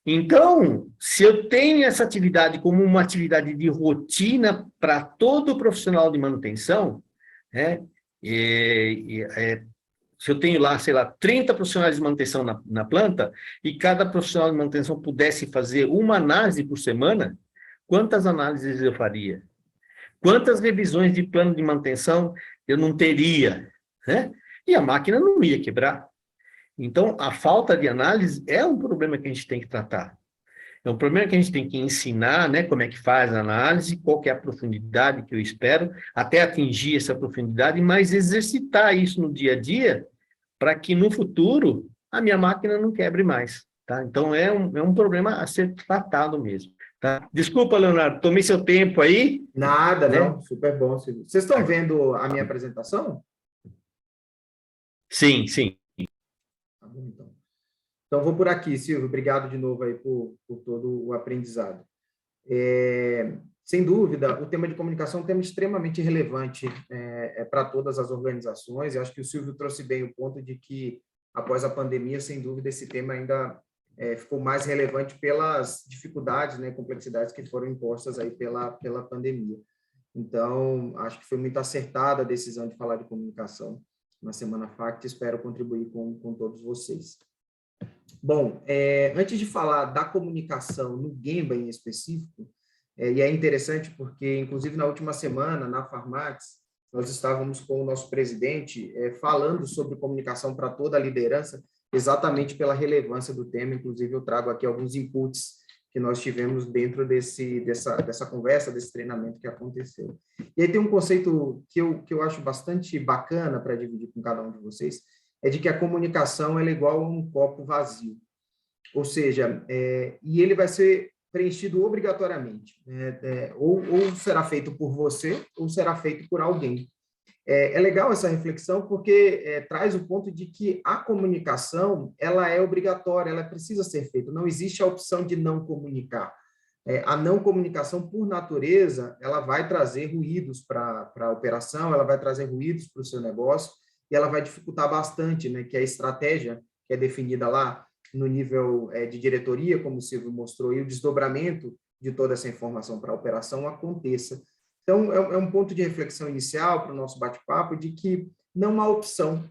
Então, se eu tenho essa atividade como uma atividade de rotina para todo profissional de manutenção, né? Se eu tenho lá, sei lá, 30 profissionais de manutenção na planta, e cada profissional de manutenção pudesse fazer uma análise por semana, quantas análises eu faria? Quantas revisões de plano de manutenção eu não teria? Né? E a máquina não ia quebrar. Então, a falta de análise é um problema que a gente tem que tratar. É um problema que a gente tem que ensinar, né, como é que faz a análise, qual que é a profundidade que eu espero, até atingir essa profundidade, mas exercitar isso no dia a dia, para que no futuro a minha máquina não quebre mais. Tá? Então, é um problema a ser tratado mesmo. Tá? Desculpa, Leonardo, tomei seu tempo aí. Nada, né? não, super bom. Vocês estão vendo a minha apresentação? Sim, sim. Tá bom, então. Então, vou por aqui, Silvio. Obrigado de novo aí por todo o aprendizado. Sem dúvida, o tema de comunicação é um tema extremamente relevante para todas as organizações. Eu acho que o Silvio trouxe bem o ponto de que, após a pandemia, sem dúvida, esse tema ainda ficou mais relevante pelas dificuldades, né, complexidades que foram impostas aí pela pandemia. Então, acho que foi muito acertada a decisão de falar de comunicação na Semana FACT. Espero contribuir com todos vocês. Bom, antes de falar da comunicação no Gemba em específico, e é interessante porque, inclusive, na última semana, na Farmax, nós estávamos com o nosso presidente falando sobre comunicação para toda a liderança, exatamente pela relevância do tema. Inclusive, eu trago aqui alguns inputs que nós tivemos dentro dessa conversa, desse treinamento que aconteceu. E aí tem um conceito que eu acho bastante bacana para dividir com cada um de vocês, é de que a comunicação ela é igual a um copo vazio. Ou seja, e ele vai ser preenchido obrigatoriamente. Ou será feito por você, ou será feito por alguém. É legal essa reflexão, porque traz o ponto de que a comunicação ela é obrigatória, ela precisa ser feita. Não existe a opção de não comunicar. A não comunicação, por natureza, ela vai trazer ruídos para a operação, ela vai trazer ruídos para o seu negócio, e ela vai dificultar bastante, né, que a estratégia que é definida lá no nível de diretoria, como o Silvio mostrou, e o desdobramento de toda essa informação para a operação aconteça. Então, é um ponto de reflexão inicial para o nosso bate-papo de que não há opção.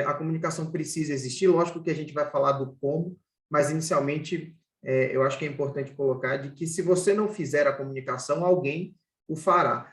A comunicação precisa existir, lógico que a gente vai falar do como, mas inicialmente eu acho que é importante colocar de que se você não fizer a comunicação, alguém o fará.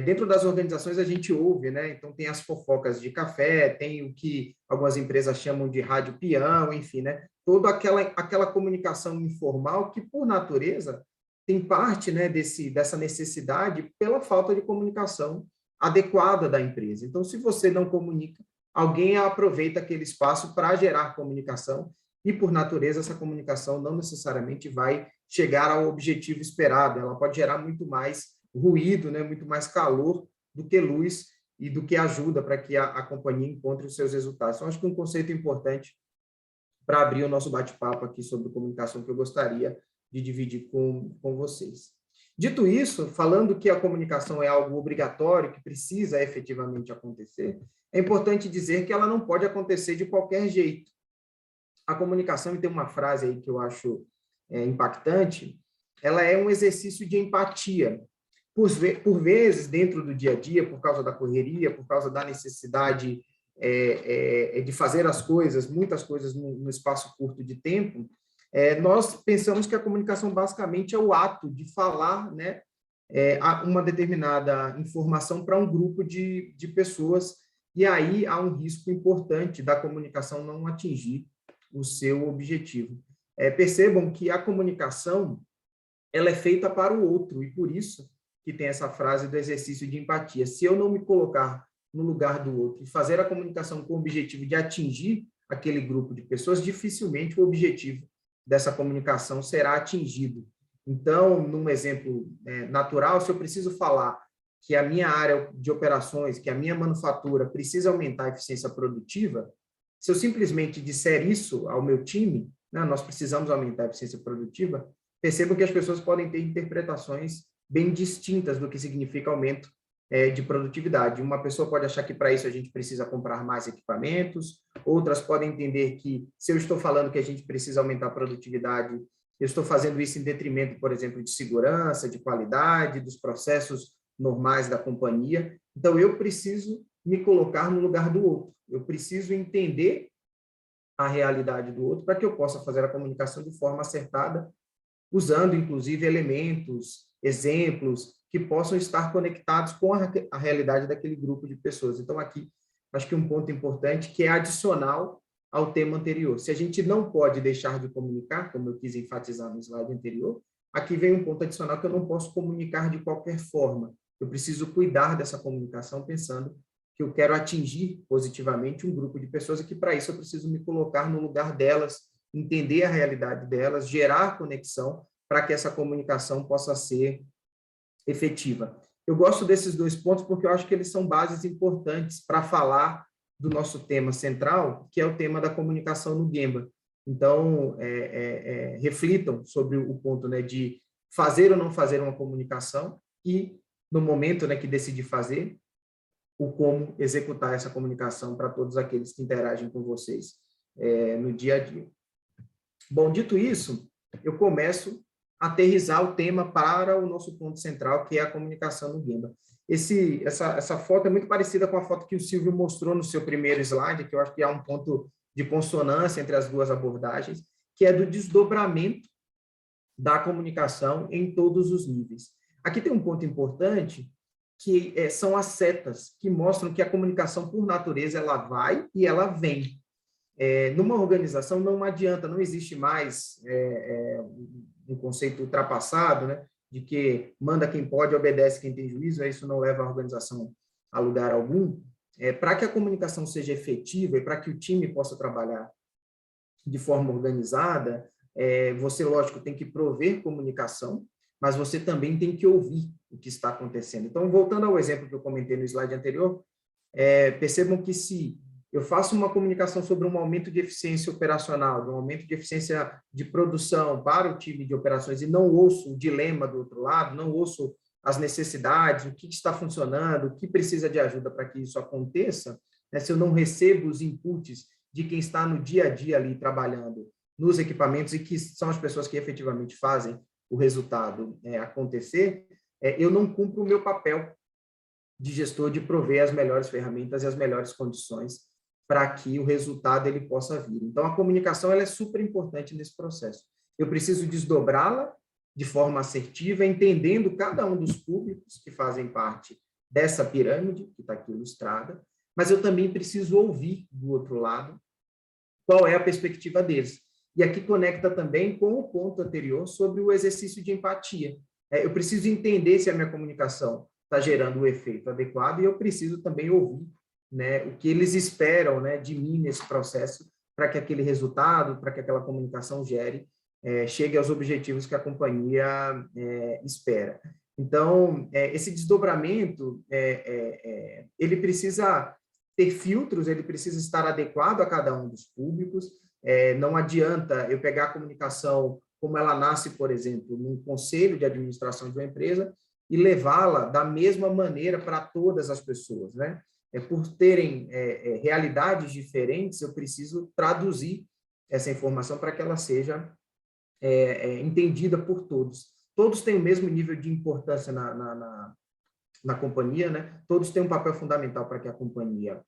Dentro das organizações a gente ouve, né? Então tem as fofocas de café, tem o que algumas empresas chamam de rádio peão, enfim, né? Toda aquela comunicação informal que, por natureza, tem parte, né, dessa necessidade pela falta de comunicação adequada da empresa. Então, se você não comunica, alguém aproveita aquele espaço para gerar comunicação e, por natureza, essa comunicação não necessariamente vai chegar ao objetivo esperado. Ela pode gerar muito mais ruído, né, muito mais calor do que luz e do que ajuda para que a companhia encontre os seus resultados. Então, acho que um conceito importante para abrir o nosso bate-papo aqui sobre comunicação que eu gostaria de dividir com vocês. Dito isso, falando que a comunicação é algo obrigatório, que precisa efetivamente acontecer, é importante dizer que ela não pode acontecer de qualquer jeito. A comunicação, e tem uma frase aí que eu acho impactante, ela é um exercício de empatia. Por vezes, dentro do dia a dia, por causa da correria, por causa da necessidade de fazer as coisas, muitas coisas no espaço curto de tempo, nós pensamos que a comunicação basicamente é o ato de falar, né, uma determinada informação para um grupo de pessoas, e aí há um risco importante da comunicação não atingir o seu objetivo. Percebam que a comunicação ela é feita para o outro, e por isso que tem essa frase do exercício de empatia. Se eu não me colocar no lugar do outro e fazer a comunicação com o objetivo de atingir aquele grupo de pessoas, dificilmente o objetivo dessa comunicação será atingido. Então, num exemplo natural, se eu preciso falar que a minha área de operações, que a minha manufatura precisa aumentar a eficiência produtiva, se eu simplesmente disser isso ao meu time, né, nós precisamos aumentar a eficiência produtiva, percebam que as pessoas podem ter interpretações bem distintas do que significa aumento de produtividade. Uma pessoa pode achar que para isso a gente precisa comprar mais equipamentos, outras podem entender que se eu estou falando que a gente precisa aumentar a produtividade, eu estou fazendo isso em detrimento, por exemplo, de segurança, de qualidade, dos processos normais da companhia. Então, eu preciso me colocar no lugar do outro. Eu preciso entender a realidade do outro para que eu possa fazer a comunicação de forma acertada, usando, inclusive, elementos, exemplos que possam estar conectados com a realidade daquele grupo de pessoas. Então, aqui, acho que um ponto importante que é adicional ao tema anterior. Se a gente não pode deixar de comunicar, como eu quis enfatizar no slide anterior, aqui vem um ponto adicional que eu não posso comunicar de qualquer forma. Eu preciso cuidar dessa comunicação pensando que eu quero atingir positivamente um grupo de pessoas e que, para isso, eu preciso me colocar no lugar delas, entender a realidade delas, gerar conexão para que essa comunicação possa ser efetiva. Eu gosto desses dois pontos porque eu acho que eles são bases importantes para falar do nosso tema central, que é o tema da comunicação no Gemba. Então, reflitam sobre o ponto, né, de fazer ou não fazer uma comunicação e, no momento, né, que decidir fazer, o como executar essa comunicação para todos aqueles que interagem com vocês no dia a dia. Bom, dito isso, eu começo a aterrissar o tema para o nosso ponto central, que é a comunicação no Gemba. Essa foto é muito parecida com a foto que o Silvio mostrou no seu primeiro slide, que eu acho que há um ponto de consonância entre as duas abordagens, que é do desdobramento da comunicação em todos os níveis. Aqui tem um ponto importante, que são as setas, que mostram que a comunicação, por natureza, ela vai e ela vem. Numa organização, não adianta, não existe mais um conceito ultrapassado, né, de que manda quem pode, obedece quem tem juízo, isso não leva a organização a lugar algum. Para que a comunicação seja efetiva e para que o time possa trabalhar de forma organizada, você, lógico, tem que prover comunicação, mas você também tem que ouvir o que está acontecendo. Então, voltando ao exemplo que eu comentei no slide anterior, percebam que se eu faço uma comunicação sobre um aumento de eficiência operacional, um aumento de eficiência de produção para o time de operações e não ouço o dilema do outro lado, não ouço as necessidades, o que está funcionando, o que precisa de ajuda para que isso aconteça, né, se eu não recebo os inputs de quem está no dia a dia ali trabalhando nos equipamentos e que são as pessoas que efetivamente fazem o resultado acontecer, eu não cumpro o meu papel de gestor de prover as melhores ferramentas e as melhores condições para que o resultado ele possa vir. Então, a comunicação ela é super importante nesse processo. Eu preciso desdobrá-la de forma assertiva, entendendo cada um dos públicos que fazem parte dessa pirâmide, que está aqui ilustrada, mas eu também preciso ouvir do outro lado qual é a perspectiva deles. E aqui conecta também com o ponto anterior sobre o exercício de empatia. Eu preciso entender se a minha comunicação está gerando o efeito adequado e eu preciso também ouvir, né, o que eles esperam, né, de mim nesse processo para que aquele resultado, para que aquela comunicação chegue aos objetivos que a companhia espera. Então, esse desdobramento, ele precisa ter filtros, ele precisa estar adequado a cada um dos públicos. Não adianta eu pegar a comunicação como ela nasce, por exemplo, num conselho de administração de uma empresa e levá-la da mesma maneira para todas as pessoas, né? Por terem realidades diferentes, eu preciso traduzir essa informação para que ela seja entendida por todos. Todos têm o mesmo nível de importância na companhia, né? Todos têm um papel fundamental para que a companhia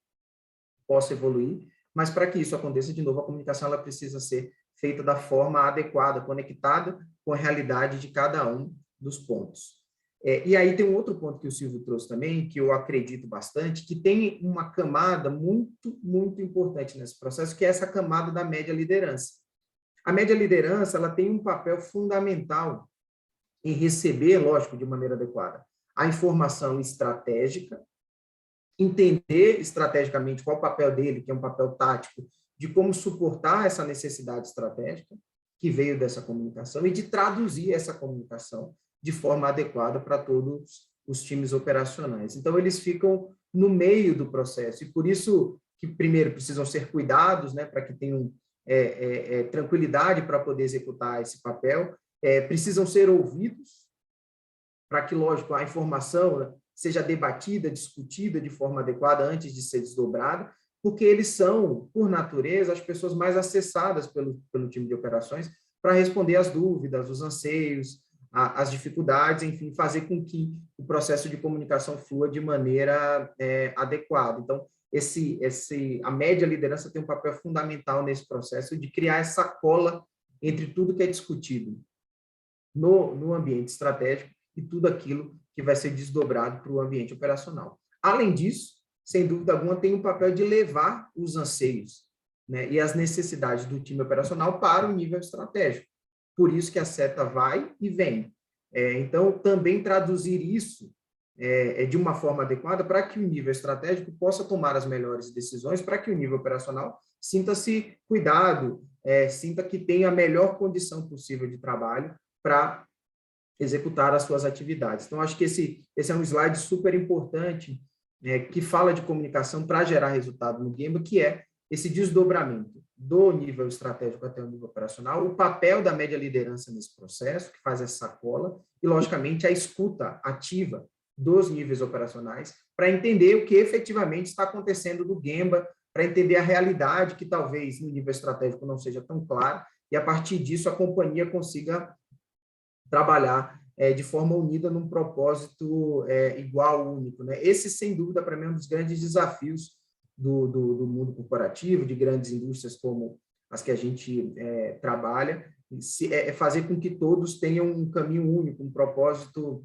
possa evoluir, mas para que isso aconteça, de novo, a comunicação ela precisa ser feita da forma adequada, conectada com a realidade de cada um dos pontos. E aí tem um outro ponto que o Silvio trouxe também, que eu acredito bastante, que tem uma camada muito, muito importante nesse processo, que é essa camada da média liderança. A média liderança ela tem um papel fundamental em receber, lógico, de maneira adequada, a informação estratégica, entender estrategicamente qual é o papel dele, que é um papel tático, de como suportar essa necessidade estratégica que veio dessa comunicação e de traduzir essa comunicação de forma adequada para todos os times operacionais. Então, eles ficam no meio do processo, e por isso que, primeiro, precisam ser cuidados, né, para que tenham tranquilidade para poder executar esse papel, precisam ser ouvidos, para que, lógico, a informação seja debatida, discutida de forma adequada antes de ser desdobrada, porque eles são, por natureza, as pessoas mais acessadas pelo time de operações para responder às dúvidas, os anseios, as dificuldades, enfim, fazer com que o processo de comunicação flua de maneira adequada. Então, a média liderança tem um papel fundamental nesse processo de criar essa cola entre tudo que é discutido no ambiente estratégico e tudo aquilo que vai ser desdobrado para o ambiente operacional. Além disso, sem dúvida alguma, tem um papel de levar os anseios, né, e as necessidades do time operacional para o nível estratégico. Por isso que a seta vai e vem. Então, também traduzir isso de uma forma adequada para que o nível estratégico possa tomar as melhores decisões, para que o nível operacional sinta-se cuidado, sinta que tem a melhor condição possível de trabalho para executar as suas atividades. Então, acho que esse é um slide super importante que fala de comunicação para gerar resultado no Gemba, que é esse desdobramento do nível estratégico até o nível operacional, o papel da média liderança nesse processo, que faz essa sacola, e, logicamente, a escuta ativa dos níveis operacionais, para entender o que efetivamente está acontecendo no Gemba, para entender a realidade, que talvez no nível estratégico não seja tão clara, e, a partir disso, a companhia consiga trabalhar de forma unida num propósito igual, único. Né? Esse, sem dúvida, para mim, é um dos grandes desafios do mundo corporativo, de grandes indústrias como as que a gente trabalha, é fazer com que todos tenham um caminho único, um propósito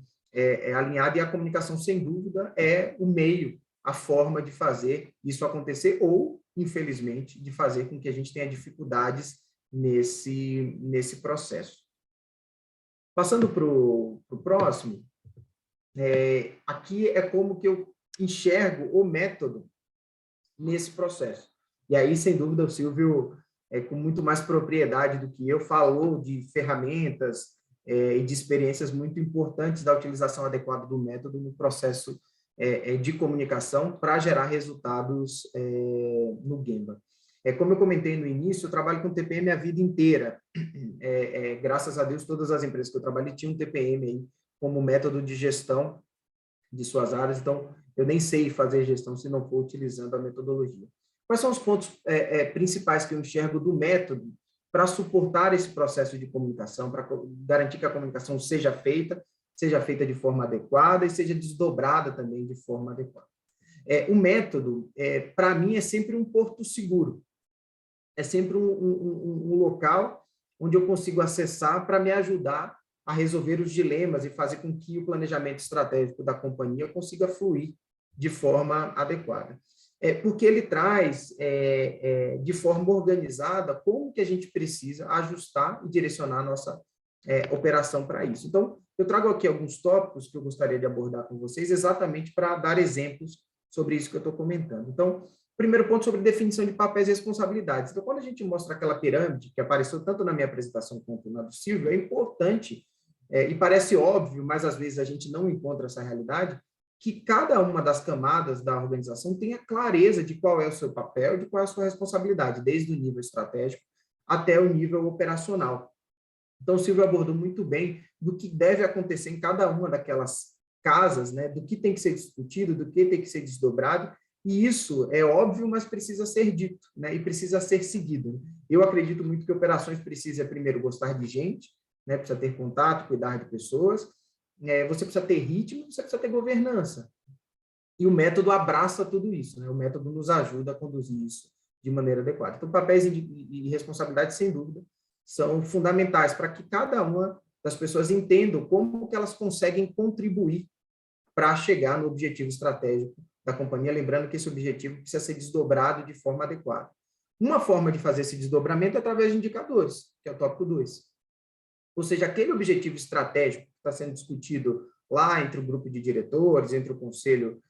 alinhado, e a comunicação, sem dúvida, é o meio, a forma de fazer isso acontecer, ou, infelizmente, de fazer com que a gente tenha dificuldades nesse processo. Passando para o próximo, aqui é como que eu enxergo o método nesse processo. E aí, sem dúvida, o Silvio, com muito mais propriedade do que eu, falou de ferramentas e de experiências muito importantes da utilização adequada do método no processo de comunicação para gerar resultados no Gemba. Como eu comentei no início, eu trabalho com TPM a vida inteira. Graças a Deus, todas as empresas que eu trabalhei tinham TPM aí como método de gestão de suas áreas, então eu nem sei fazer gestão se não for utilizando a metodologia. Quais são os pontos principais que eu enxergo do método para suportar esse processo de comunicação, para garantir que a comunicação seja feita de forma adequada e seja desdobrada também de forma adequada? O método, para mim, é sempre um porto seguro. É sempre um local onde eu consigo acessar para me ajudar a resolver os dilemas e fazer com que o planejamento estratégico da companhia consiga fluir de forma adequada. Porque ele traz, de forma organizada, como que a gente precisa ajustar e direcionar a nossa operação para isso. Então, eu trago aqui alguns tópicos que eu gostaria de abordar com vocês, exatamente para dar exemplos sobre isso que eu estou comentando. Então, primeiro ponto, sobre definição de papéis e responsabilidades. Então, quando a gente mostra aquela pirâmide, que apareceu tanto na minha apresentação quanto na do Silvio, é importante, e parece óbvio, mas às vezes a gente não encontra essa realidade, que cada uma das camadas da organização tenha clareza de qual é o seu papel, de qual é a sua responsabilidade, desde o nível estratégico até o nível operacional. Então, o Silvio abordou muito bem do que deve acontecer em cada uma daquelas casas, né, do que tem que ser discutido, do que tem que ser desdobrado, e isso é óbvio, mas precisa ser dito, né? E precisa ser seguido. Eu acredito muito que operações precisa, primeiro, gostar de gente, né? Precisa ter contato, cuidar de pessoas, você precisa ter ritmo, você precisa ter governança. E o método abraça tudo isso, né? O método nos ajuda a conduzir isso de maneira adequada. Então, papéis e responsabilidades, sem dúvida, são fundamentais para que cada uma das pessoas entendam como que elas conseguem contribuir para chegar no objetivo estratégico da companhia, lembrando que esse objetivo precisa ser desdobrado de forma adequada. Uma forma de fazer esse desdobramento é através de indicadores, que é o tópico 2. Ou seja, aquele objetivo estratégico que está sendo discutido lá entre o grupo de diretores, entre o conselho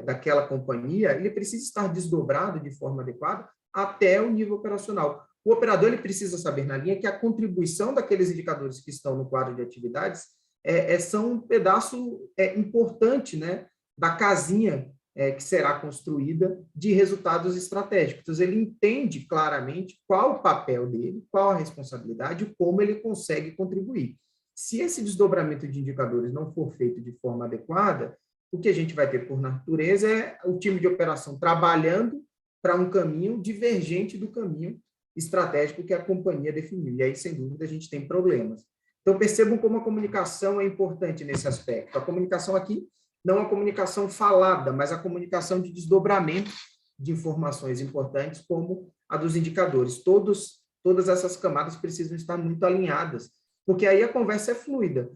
daquela companhia, ele precisa estar desdobrado de forma adequada até o nível operacional. O operador ele precisa saber na linha que a contribuição daqueles indicadores que estão no quadro de atividades são um pedaço importante, né, da casinha que será construída de resultados estratégicos. Então, ele entende claramente qual o papel dele, qual a responsabilidade e como ele consegue contribuir. Se esse desdobramento de indicadores não for feito de forma adequada, o que a gente vai ter, por natureza, é o time de operação trabalhando para um caminho divergente do caminho estratégico que a companhia definiu. E aí, sem dúvida, a gente tem problemas. Então, percebam como a comunicação é importante nesse aspecto. A comunicação aqui não a comunicação falada, mas a comunicação de desdobramento de informações importantes, como a dos indicadores. Todas essas camadas precisam estar muito alinhadas, porque aí a conversa é fluida.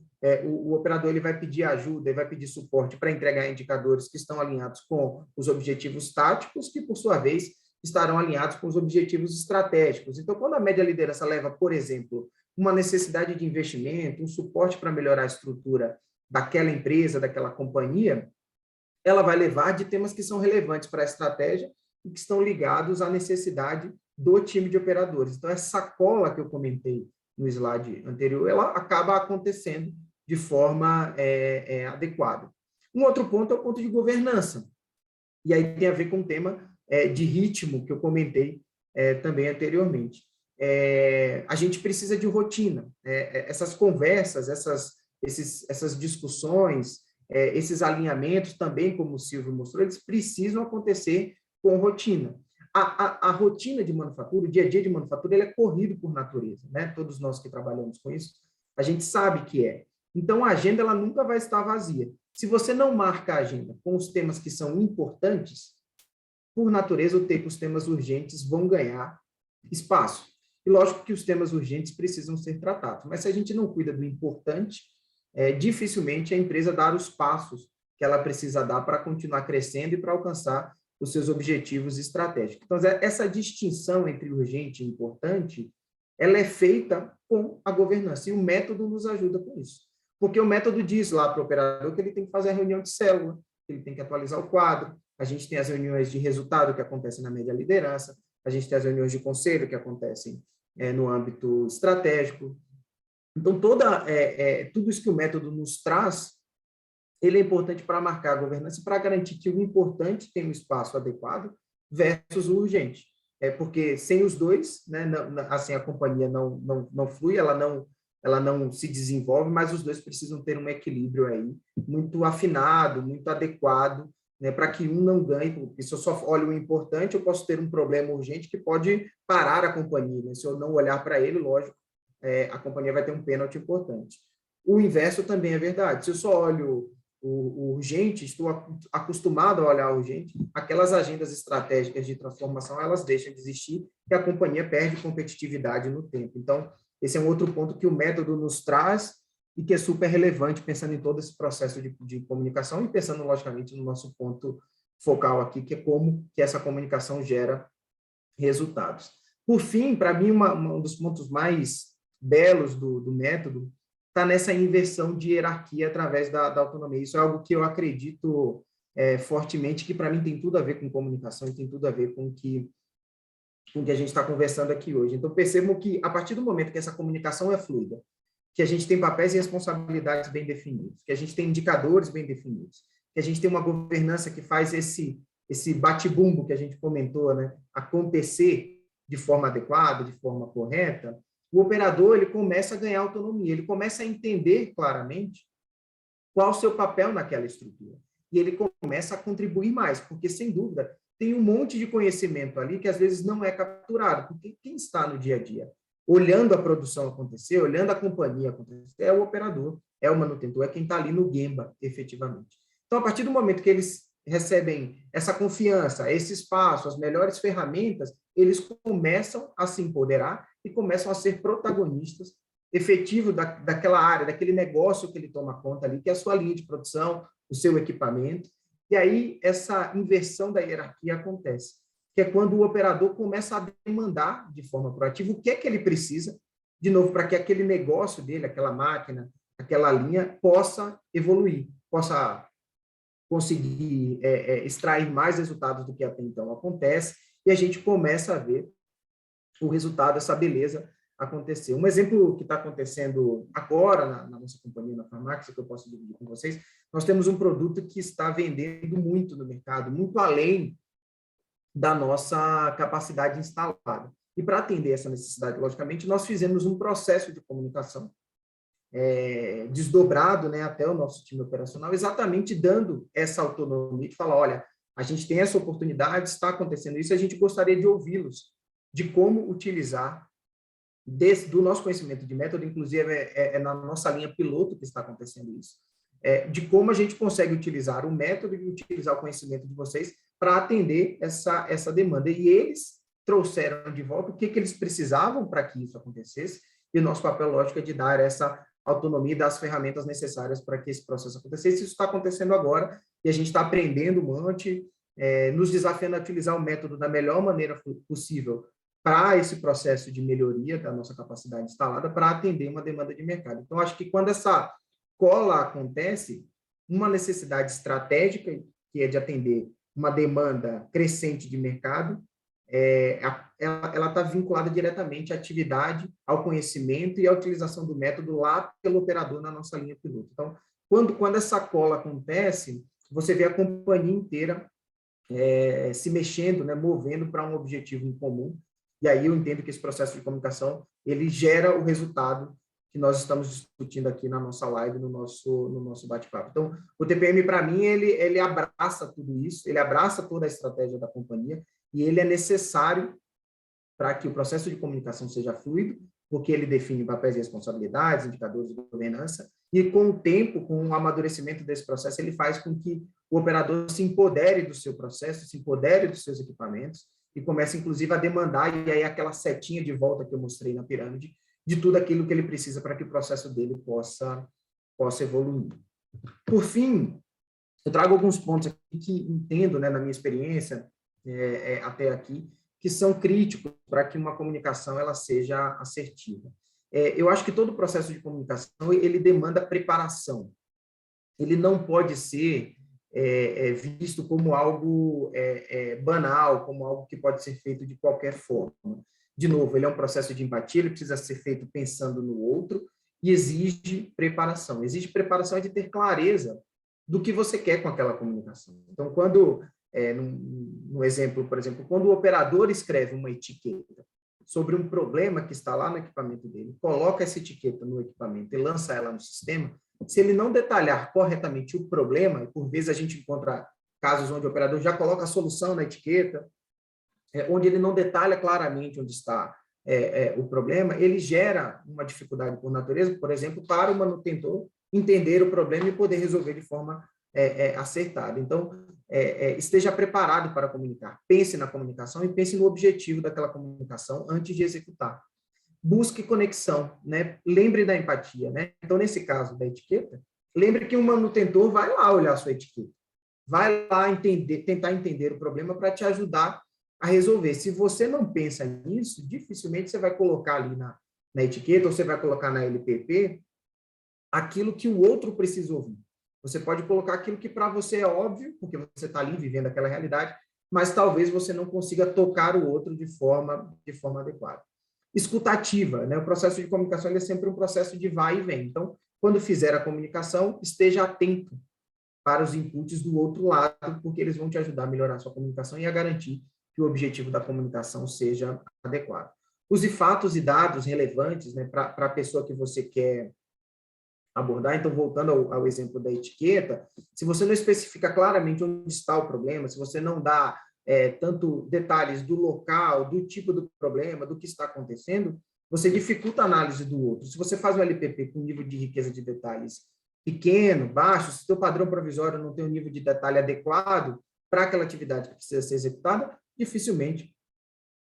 O operador ele vai pedir ajuda, ele vai pedir suporte para entregar indicadores que estão alinhados com os objetivos táticos, que, por sua vez, estarão alinhados com os objetivos estratégicos. Então, quando a média liderança leva, por exemplo, uma necessidade de investimento, um suporte para melhorar a estrutura daquela empresa, daquela companhia, ela vai levar de temas que são relevantes para a estratégia e que estão ligados à necessidade do time de operadores. Então, essa sacola que eu comentei no slide anterior, ela acaba acontecendo de forma adequada. Um outro ponto é o ponto de governança. E aí tem a ver com o tema de ritmo que eu comentei também anteriormente. A gente precisa de rotina. Essas conversas, essas discussões, esses alinhamentos também, como o Silvio mostrou, eles precisam acontecer com rotina. A rotina de manufatura, o dia a dia de manufatura, ele é corrido por natureza, né? Todos nós que trabalhamos com isso, a gente sabe que é. Então, a agenda ela nunca vai estar vazia. Se você não marca a agenda com os temas que são importantes, por natureza, os temas urgentes vão ganhar espaço. E lógico que os temas urgentes precisam ser tratados, mas se a gente não cuida do importante, dificilmente a empresa dá os passos que ela precisa dar para continuar crescendo e para alcançar os seus objetivos estratégicos. Então, essa distinção entre urgente e importante, ela é feita com a governança, e o método nos ajuda com isso. Porque o método diz lá para o operador que ele tem que fazer a reunião de célula, que ele tem que atualizar o quadro, a gente tem as reuniões de resultado que acontecem na média liderança, a gente tem as reuniões de conselho que acontecem no âmbito estratégico. Então, tudo isso que o método nos traz, ele é importante para marcar a governança, para garantir que o importante tem um espaço adequado versus o urgente. Porque sem os dois, né, assim, a companhia não flui, ela não se desenvolve, mas os dois precisam ter um equilíbrio aí, muito afinado, muito adequado, né, para que um não ganhe, porque se eu só olho o importante, eu posso ter um problema urgente que pode parar a companhia, né? Se eu não olhar para ele, lógico, a companhia vai ter um pênalti importante. O inverso também é verdade. Se eu só olho o urgente, estou acostumado a olhar o urgente, aquelas agendas estratégicas de transformação, elas deixam de existir e a companhia perde competitividade no tempo. Então, esse é um outro ponto que o método nos traz e que é super relevante, pensando em todo esse processo de comunicação e pensando, logicamente, no nosso ponto focal aqui, que é como que essa comunicação gera resultados. Por fim, para mim, um dos pontos mais belos do método está nessa inversão de hierarquia através da autonomia. Isso é algo que eu acredito fortemente, que para mim tem tudo a ver com comunicação e tem tudo a ver com o que a gente está conversando aqui hoje. Então, percebam que, a partir do momento que essa comunicação é fluida, que a gente tem papéis e responsabilidades bem definidos, que a gente tem indicadores bem definidos, que a gente tem uma governança que faz esse bate-bumbo que a gente comentou, né, acontecer de forma adequada, de forma correta, o operador ele começa a ganhar autonomia, ele começa a entender claramente qual o seu papel naquela estrutura. E ele começa a contribuir mais, porque, sem dúvida, tem um monte de conhecimento ali que às vezes não é capturado, porque quem está no dia a dia, olhando a produção acontecer, olhando a companhia acontecer, é o operador, é o manutentor, é quem está ali no Gemba, efetivamente. Então, a partir do momento que eles recebem essa confiança, esse espaço, as melhores ferramentas, eles começam a se empoderar e começam a ser protagonistas efetivos daquela área, daquele negócio que ele toma conta ali, que é a sua linha de produção, o seu equipamento. E aí, essa inversão da hierarquia acontece, que é quando o operador começa a demandar de forma proativa o que é que ele precisa, de novo, para que aquele negócio dele, aquela máquina, aquela linha, possa evoluir, possa conseguir extrair mais resultados do que até então acontece, e a gente começa a ver o resultado, essa beleza acontecer. Um exemplo que está acontecendo agora na nossa companhia, na Farmax, que eu posso dividir com vocês, nós temos um produto que está vendendo muito no mercado, muito além da nossa capacidade instalada. E para atender essa necessidade, logicamente, nós fizemos um processo de comunicação desdobrado, né, até o nosso time operacional, exatamente dando essa autonomia de falar, olha, a gente tem essa oportunidade, está acontecendo isso, a gente gostaria de ouvi-los, de como utilizar do nosso conhecimento de método, inclusive na nossa linha piloto que está acontecendo isso, de como a gente consegue utilizar o método e utilizar o conhecimento de vocês para atender essa demanda. E eles trouxeram de volta o que eles precisavam para que isso acontecesse, e o nosso papel, lógico, é de dar essa autonomia e dar as ferramentas necessárias para que esse processo acontecesse. Isso está acontecendo agora, e a gente está aprendendo um monte, nos desafiando a utilizar o método da melhor maneira possível para esse processo de melhoria da nossa capacidade instalada para atender uma demanda de mercado. Então, acho que quando essa cola acontece, uma necessidade estratégica, que é de atender uma demanda crescente de mercado, ela está vinculada diretamente à atividade, ao conhecimento e à utilização do método lá pelo operador na nossa linha piloto. Então, quando essa cola acontece, você vê a companhia inteira se mexendo, né, movendo para um objetivo em comum. E aí eu entendo que esse processo de comunicação, ele gera o resultado que nós estamos discutindo aqui na nossa live, no nosso bate-papo. Então, o TPM, para mim, ele abraça tudo isso, ele abraça toda a estratégia da companhia, e ele é necessário para que o processo de comunicação seja fluido, porque ele define papéis e responsabilidades, indicadores de governança, e com o tempo, com o amadurecimento desse processo, ele faz com que o operador se empodere do seu processo, se empodere dos seus equipamentos, e comece, inclusive, a demandar, e aí aquela setinha de volta que eu mostrei na pirâmide, de tudo aquilo que ele precisa para que o processo dele possa evoluir. Por fim, eu trago alguns pontos aqui que entendo, né, na minha experiência até aqui, que são críticos para que uma comunicação ela seja assertiva. Eu acho que todo o processo de comunicação ele demanda preparação. Ele não pode ser visto como algo banal, como algo que pode ser feito de qualquer forma. De novo, ele é um processo de empatia, ele precisa ser feito pensando no outro e exige preparação. Exige preparação de ter clareza do que você quer com aquela comunicação. Então, quando, no exemplo, por exemplo, quando o operador escreve uma etiqueta sobre um problema que está lá no equipamento dele, coloca essa etiqueta no equipamento e lança ela no sistema, se ele não detalhar corretamente o problema, e por vezes a gente encontra casos onde o operador já coloca a solução na etiqueta, onde ele não detalha claramente onde está o problema, ele gera uma dificuldade por natureza, por exemplo, para o manutentor entender o problema e poder resolver de forma acertada. Então, esteja preparado para comunicar. Pense na comunicação e pense no objetivo daquela comunicação antes de executar. Busque conexão, né? Lembre da empatia, né? Então, nesse caso da etiqueta, lembre que o manutentor vai lá olhar a sua etiqueta, vai lá tentar entender o problema para te ajudar a resolver. Se você não pensa nisso, dificilmente você vai colocar ali na etiqueta ou você vai colocar na LPP aquilo que o outro precisa ouvir. Você pode colocar aquilo que para você é óbvio, porque você está ali vivendo aquela realidade, mas talvez você não consiga tocar o outro de forma adequada. Escutativa, né? O processo de comunicação ele é sempre um processo de vai e vem. Então, quando fizer a comunicação, esteja atento para os inputs do outro lado, porque eles vão te ajudar a melhorar a sua comunicação e a garantir que o objetivo da comunicação seja adequado. Use fatos e dados relevantes, né, para a pessoa que você quer abordar. Então, voltando ao exemplo da etiqueta, se você não especifica claramente onde está o problema, se você não dá tanto detalhes do local, do tipo do problema, do que está acontecendo, você dificulta a análise do outro. Se você faz um LPP com nível de riqueza de detalhes pequeno, baixo, se o seu padrão provisório não tem um nível de detalhe adequado para aquela atividade que precisa ser executada, dificilmente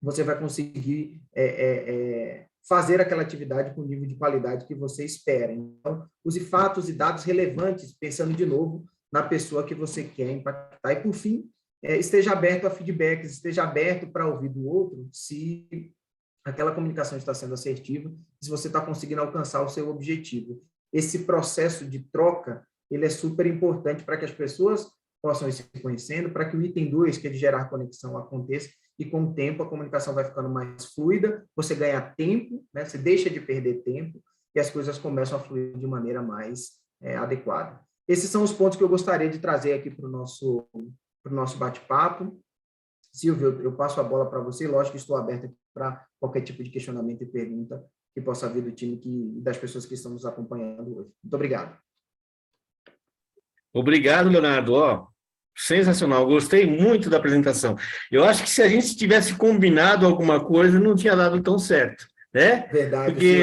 você vai conseguir fazer aquela atividade com o nível de qualidade que você espera. Então, use fatos e dados relevantes, pensando de novo na pessoa que você quer impactar. E, por fim, esteja aberto a feedbacks, esteja aberto para ouvir do outro se aquela comunicação está sendo assertiva, se você está conseguindo alcançar o seu objetivo. Esse processo de troca, ele é super importante para que as pessoas possam ir se conhecendo, para que o item 2, que é de gerar conexão, aconteça, e com o tempo a comunicação vai ficando mais fluida, você ganha tempo, né? Você deixa de perder tempo, e as coisas começam a fluir de maneira mais adequada. Esses são os pontos que eu gostaria de trazer aqui para o nosso bate-papo. Silvio, eu passo a bola para você, lógico que estou aberto para qualquer tipo de questionamento e pergunta que possa vir do time e das pessoas que estão nos acompanhando hoje. Muito obrigado. Obrigado, Leonardo. Sensacional, gostei muito da apresentação. Eu acho que se a gente tivesse combinado alguma coisa, não tinha dado tão certo, né? Verdade. Porque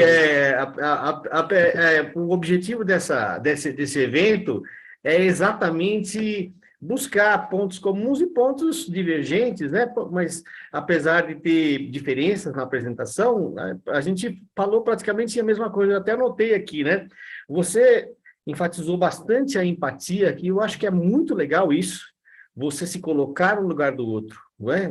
o objetivo desse evento é exatamente buscar pontos comuns e pontos divergentes, né? Mas, apesar de ter diferenças na apresentação, a gente falou praticamente a mesma coisa, eu até anotei aqui, né? Você enfatizou bastante a empatia, que eu acho que é muito legal isso, você se colocar no lugar do outro, não é?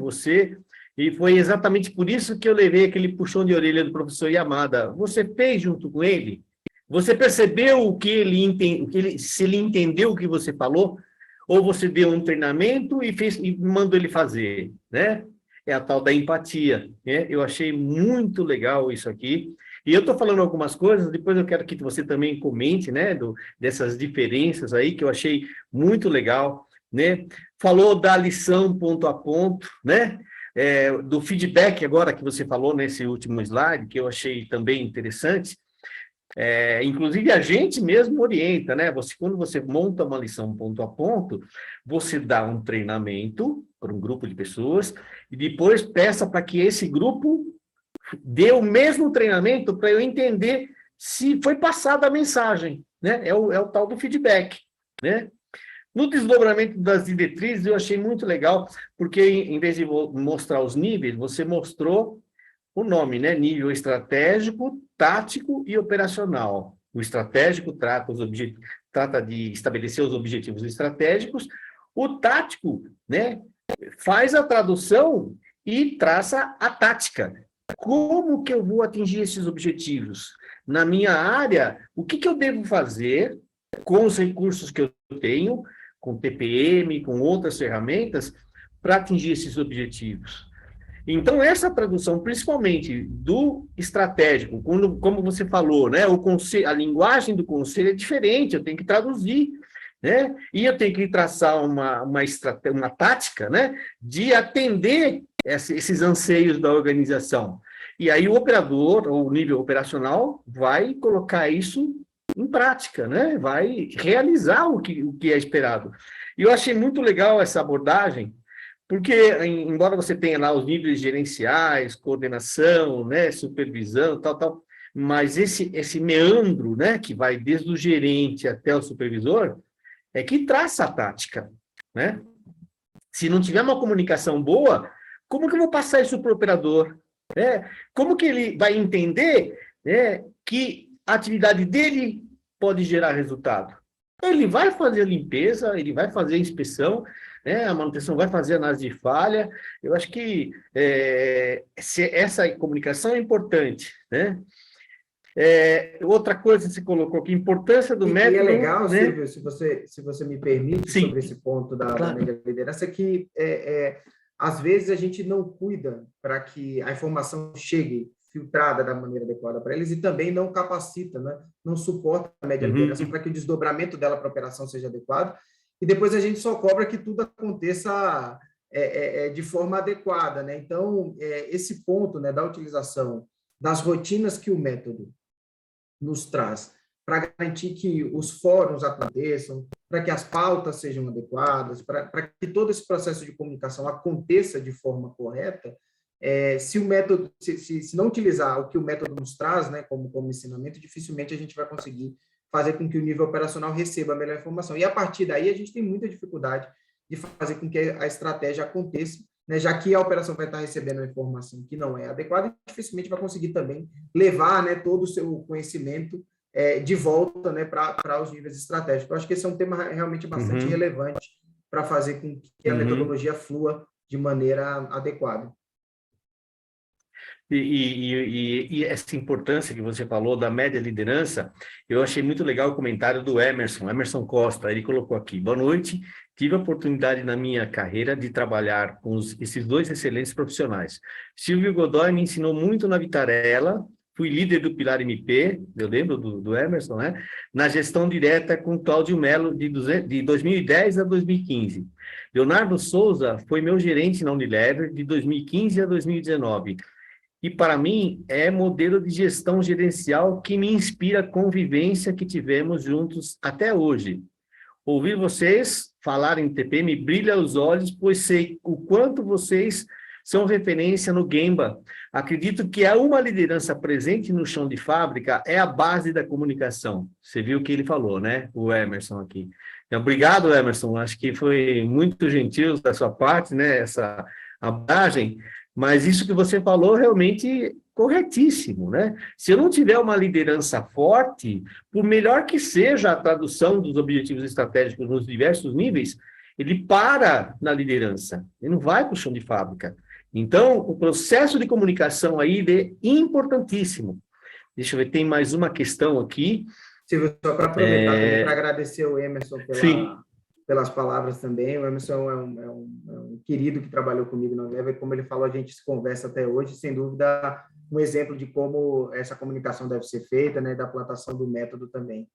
E foi exatamente por isso que eu levei aquele puxão de orelha do professor Yamada. Você fez junto com ele? Você percebeu se ele entendeu o que você falou? Ou você deu um treinamento e mandou ele fazer, né? É a tal da empatia, né? Eu achei muito legal isso aqui. E eu estou falando algumas coisas, depois eu quero que você também comente, né, dessas diferenças aí, que eu achei muito legal, né? Falou da lição ponto a ponto, né? Do feedback agora que você falou nesse último slide, que eu achei também interessante. Inclusive, a gente mesmo orienta, né? Quando você monta uma lição ponto a ponto, você dá um treinamento para um grupo de pessoas e depois peça para que esse grupo dê o mesmo treinamento para eu entender se foi passada a mensagem, né? É o tal do feedback, né? No desdobramento das diretrizes, eu achei muito legal, porque em vez de mostrar os níveis, você mostrou o nome, né? Nível estratégico, tático e operacional. O estratégico trata de estabelecer os objetivos estratégicos. O tático, né? Faz a tradução e traça a tática. Como que eu vou atingir esses objetivos? Na minha área, o que eu devo fazer com os recursos que eu tenho, com TPM, com outras ferramentas, para atingir esses objetivos? Então, essa tradução, principalmente do estratégico, como você falou, né, a linguagem do conselho é diferente, eu tenho que traduzir, né, e eu tenho que traçar uma tática, né, de atender esses anseios da organização. E aí o operador, ou o nível operacional, vai colocar isso em prática, né, vai realizar o que é esperado. E eu achei muito legal essa abordagem, porque, embora você tenha lá os níveis gerenciais, coordenação, né, supervisão, tal, mas esse meandro, né, que vai desde o gerente até o supervisor, é que traça a tática, né? Se não tiver uma comunicação boa, como que eu vou passar isso para o operador? Como que ele vai entender, né, que a atividade dele pode gerar resultado? Ele vai fazer a limpeza, ele vai fazer a inspeção, né, a manutenção vai fazer análise de falha. Eu acho que essa comunicação é importante, né? Outra coisa que você colocou aqui, importância do método... E é legal, né? Silvio, se você me permite, Sim, sobre esse ponto da claro. média liderança, que às vezes a gente não cuida para que a informação chegue filtrada da maneira adequada para eles e também não capacita, né? Não suporta a média liderança para que o desdobramento dela para a operação seja adequado. E depois a gente só cobra que tudo aconteça de forma adequada, né? Então, esse ponto, né, da utilização das rotinas que o método nos traz para garantir que os fóruns aconteçam, para que as pautas sejam adequadas, para que todo esse processo de comunicação aconteça de forma correta, se o método, se não utilizar o que o método nos traz, né, como ensinamento, dificilmente a gente vai conseguir fazer com que o nível operacional receba a melhor informação. E a partir daí a gente tem muita dificuldade de fazer com que a estratégia aconteça, né, já que a operação vai estar recebendo uma informação que não é adequada, dificilmente vai conseguir também levar, né, todo o seu conhecimento de volta, né, para os níveis estratégicos. Eu acho que esse é um tema realmente bastante relevante para fazer com que a metodologia flua de maneira adequada. E essa importância que você falou da média liderança, eu achei muito legal o comentário do Emerson Costa. Ele colocou aqui: boa noite, tive a oportunidade na minha carreira de trabalhar com esses dois excelentes profissionais. Silvio Godoy me ensinou muito na Vitarella, fui líder do Pilar MP, eu lembro do Emerson, né? Na gestão direta com Cláudio Melo de 2010 a 2015. Leonardo Souza foi meu gerente na Unilever de 2015 a 2019. E, para mim, é modelo de gestão gerencial que me inspira a convivência que tivemos juntos até hoje. Ouvir vocês falarem em TPM brilha os olhos, pois sei o quanto vocês são referência no Gemba. Acredito que uma liderança presente no chão de fábrica é a base da comunicação. Você viu o que ele falou, né? O Emerson aqui. Então, obrigado, Emerson. Acho que foi muito gentil da sua parte, né? Essa abordagem. Mas isso que você falou realmente corretíssimo, né? Se eu não tiver uma liderança forte, por melhor que seja a tradução dos objetivos estratégicos nos diversos níveis, ele para na liderança, ele não vai para o chão de fábrica. Então, o processo de comunicação aí é importantíssimo. Deixa eu ver, tem mais uma questão aqui. Silvio, só para aproveitar também para agradecer o Emerson pelas palavras também. O Emerson é um querido que trabalhou comigo na Unilever, como ele falou, a gente se conversa até hoje, sem dúvida, um exemplo de como essa comunicação deve ser feita, né, da plantação do método também.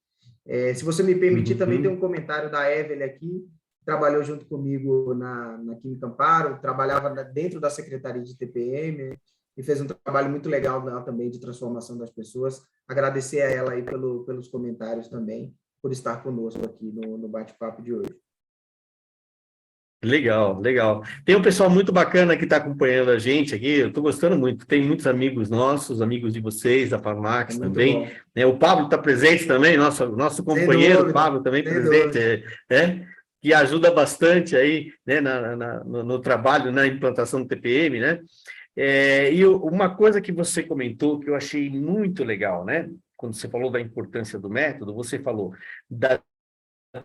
Se você me permitir, também tem um comentário da Evelyn aqui, trabalhou junto comigo na Química Amparo, trabalhava dentro da Secretaria de TPM e fez um trabalho muito legal lá também de transformação das pessoas. Agradecer a ela aí pelos comentários também, por estar conosco aqui no bate-papo de hoje. Legal, legal. Tem um pessoal muito bacana que está acompanhando a gente aqui, eu estou gostando muito. Tem muitos amigos nossos, amigos de vocês, da Farmax também. Bom. Né? O Pablo está presente também, nosso companheiro Pablo também presente, que ajuda bastante aí, né, no trabalho, na implantação do TPM, né? Uma coisa que você comentou que eu achei muito legal, né? Quando você falou da importância do método, você falou da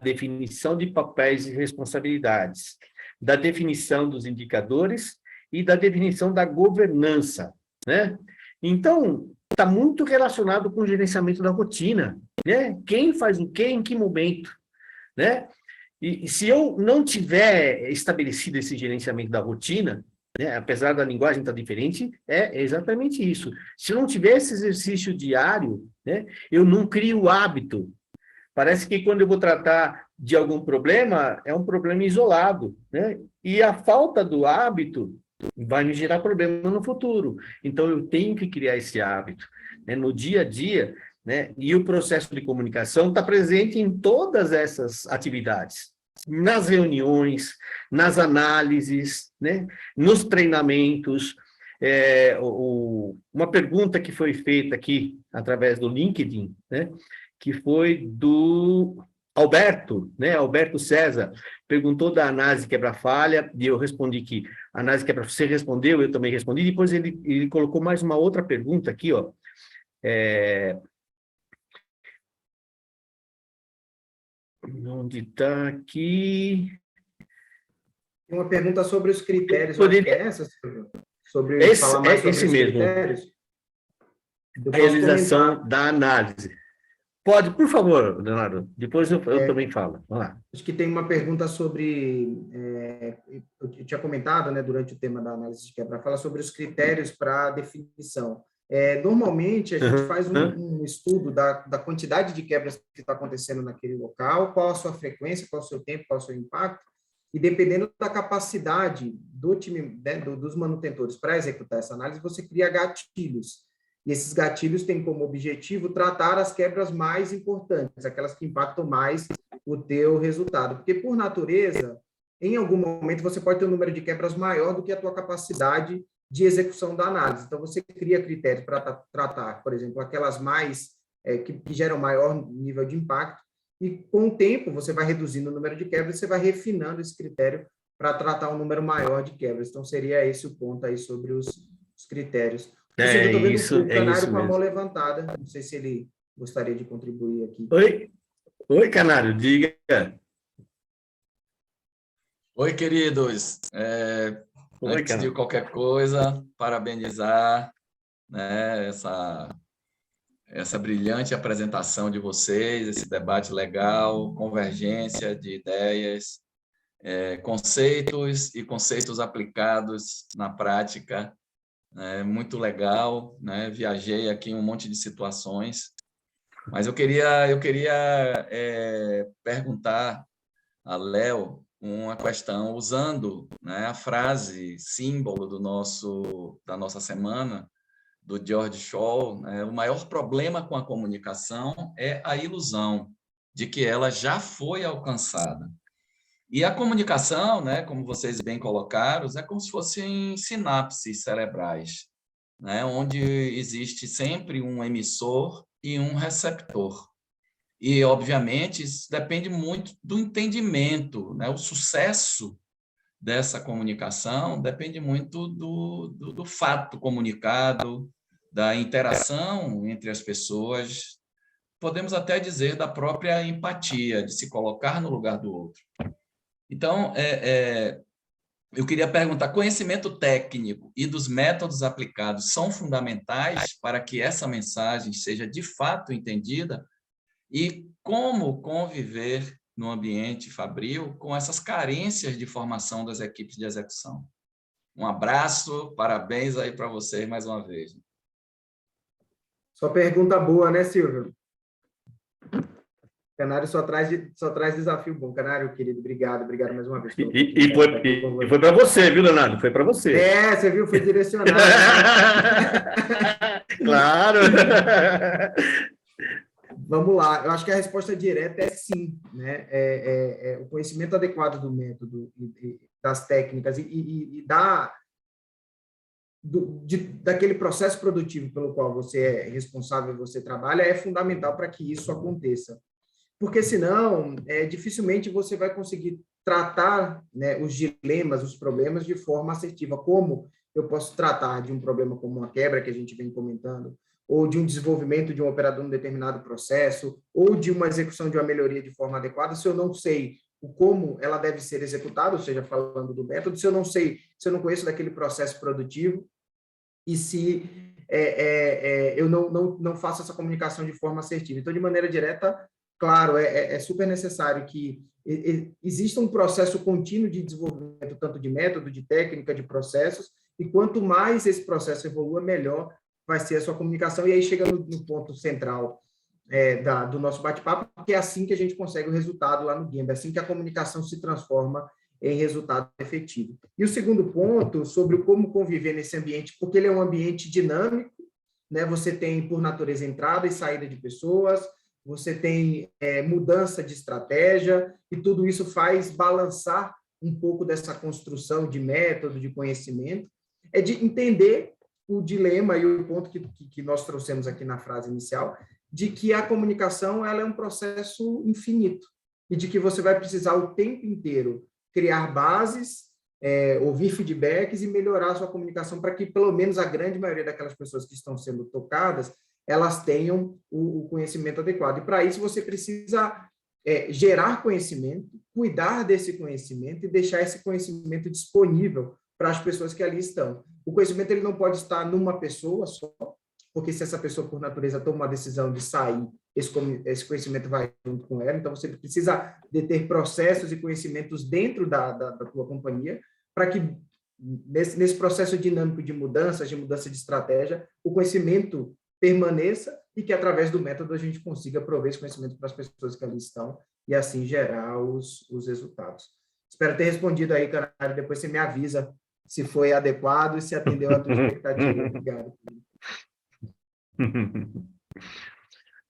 definição de papéis e responsabilidades, da definição dos indicadores e da definição da governança, né? Então, está muito relacionado com o gerenciamento da rotina, né? Quem faz o quê, em que momento, né? E se eu não tiver estabelecido esse gerenciamento da rotina, né, apesar da linguagem estar diferente, é exatamente isso. Se eu não tiver esse exercício diário, né, eu não crio o hábito. Parece que quando eu vou tratar de algum problema, é um problema isolado, né? E a falta do hábito vai me gerar problema no futuro. Então, eu tenho que criar esse hábito, né, no dia a dia, né? E o processo de comunicação está presente em todas essas atividades, nas reuniões, nas análises, né? Nos treinamentos. Uma pergunta que foi feita aqui através do LinkedIn, né? Que foi do Alberto, né? Alberto César, perguntou da análise quebra-falha, e eu respondi que a análise quebra-falha, você respondeu, eu também respondi, depois ele colocou mais uma outra pergunta aqui, ó. Onde está aqui? Tem uma pergunta sobre os critérios, Poderia... acho que é essa, Silvio? Falar mais sobre esse os mesmo. critérios? A realização da análise. Pode, por favor, Leonardo. Depois eu também falo. Vamos lá. Acho que tem uma pergunta sobre... eu tinha comentado, né, durante o tema da análise de quebra, fala sobre os critérios para definição. Normalmente, a gente faz um estudo da quantidade de quebras que está acontecendo naquele local, qual a sua frequência, qual o seu tempo, qual o seu impacto, e dependendo da capacidade do time, né, dos manutentores para executar essa análise, você cria gatilhos. E esses gatilhos têm como objetivo tratar as quebras mais importantes, aquelas que impactam mais o teu resultado. Porque, por natureza, em algum momento, você pode ter um número de quebras maior do que a tua capacidade de execução da análise. Então, você cria critérios para tratar, por exemplo, aquelas mais que geram maior nível de impacto, e, com o tempo, você vai reduzindo o número de quebras, você vai refinando esse critério para tratar um número maior de quebras. Então, seria esse o ponto aí sobre os critérios. Eu estou vendo o Canário com a mão levantada. Não sei se ele gostaria de contribuir aqui. Oi, Canário, diga. Oi, queridos. Antes de qualquer coisa, parabenizar, né, essa brilhante apresentação de vocês, esse debate legal, convergência de ideias, conceitos e conceitos aplicados na prática. Muito legal, né? Viajei aqui em um monte de situações, mas eu queria perguntar a Léo uma questão usando, né, a frase símbolo da nossa semana, do George Shaw, né? O maior problema com a comunicação é a ilusão de que ela já foi alcançada. E a comunicação, né, como vocês bem colocaram, é como se fossem sinapses cerebrais, né, onde existe sempre um emissor e um receptor. E, obviamente, isso depende muito do entendimento, né? O sucesso dessa comunicação depende muito do fato comunicado, da interação entre as pessoas, podemos até dizer da própria empatia, de se colocar no lugar do outro. Então, eu queria perguntar, conhecimento técnico e dos métodos aplicados são fundamentais para que essa mensagem seja de fato entendida? E como conviver no ambiente fabril com essas carências de formação das equipes de execução? Um abraço, parabéns aí para vocês mais uma vez. Só pergunta boa, né, Silvio? Canário só traz desafio bom. Canário, querido, obrigado mais uma vez. E foi para você, viu, Leonardo? Foi para você. Você viu, foi direcionado. Claro. Vamos lá, eu acho que a resposta direta é sim, né? O conhecimento adequado do método, das técnicas daquele processo produtivo pelo qual você é responsável, você trabalha, é fundamental para que isso aconteça. Porque, senão, dificilmente você vai conseguir tratar, né, os dilemas, os problemas de forma assertiva. Como eu posso tratar de um problema como uma quebra, que a gente vem comentando, ou de um desenvolvimento de um operador em determinado processo, ou de uma execução de uma melhoria de forma adequada, se eu não sei como ela deve ser executada, ou seja, falando do método, se eu não conheço daquele processo produtivo, e se eu não faço essa comunicação de forma assertiva. Então, de maneira direta, claro, é super necessário que exista um processo contínuo de desenvolvimento, tanto de método, de técnica, de processos, e quanto mais esse processo evolua, melhor vai ser a sua comunicação. E aí chega no ponto central do nosso bate-papo, porque é assim que a gente consegue o resultado lá no Gemba, é assim que a comunicação se transforma em resultado efetivo. E o segundo ponto, sobre como conviver nesse ambiente, porque ele é um ambiente dinâmico, né? Você tem, por natureza, entrada e saída de pessoas, você tem mudança de estratégia, e tudo isso faz balançar um pouco dessa construção de método, de conhecimento, de entender o dilema e o ponto que nós trouxemos aqui na frase inicial, de que a comunicação ela é um processo infinito, e de que você vai precisar o tempo inteiro criar bases, ouvir feedbacks e melhorar a sua comunicação para que, pelo menos, a grande maioria daquelas pessoas que estão sendo tocadas, elas tenham o conhecimento adequado. E, para isso, você precisa gerar conhecimento, cuidar desse conhecimento e deixar esse conhecimento disponível para as pessoas que ali estão. O conhecimento ele não pode estar numa pessoa só, porque se essa pessoa, por natureza, toma uma decisão de sair, esse conhecimento vai junto com ela. Então, você precisa de ter processos e conhecimentos dentro da tua companhia, para que, nesse processo dinâmico de mudança de estratégia, o conhecimento permaneça e que, através do método, a gente consiga prover esse conhecimento para as pessoas que ali estão e, assim, gerar os resultados. Espero ter respondido aí, Canário. Depois você me avisa se foi adequado e se atendeu à tua expectativa. Obrigado.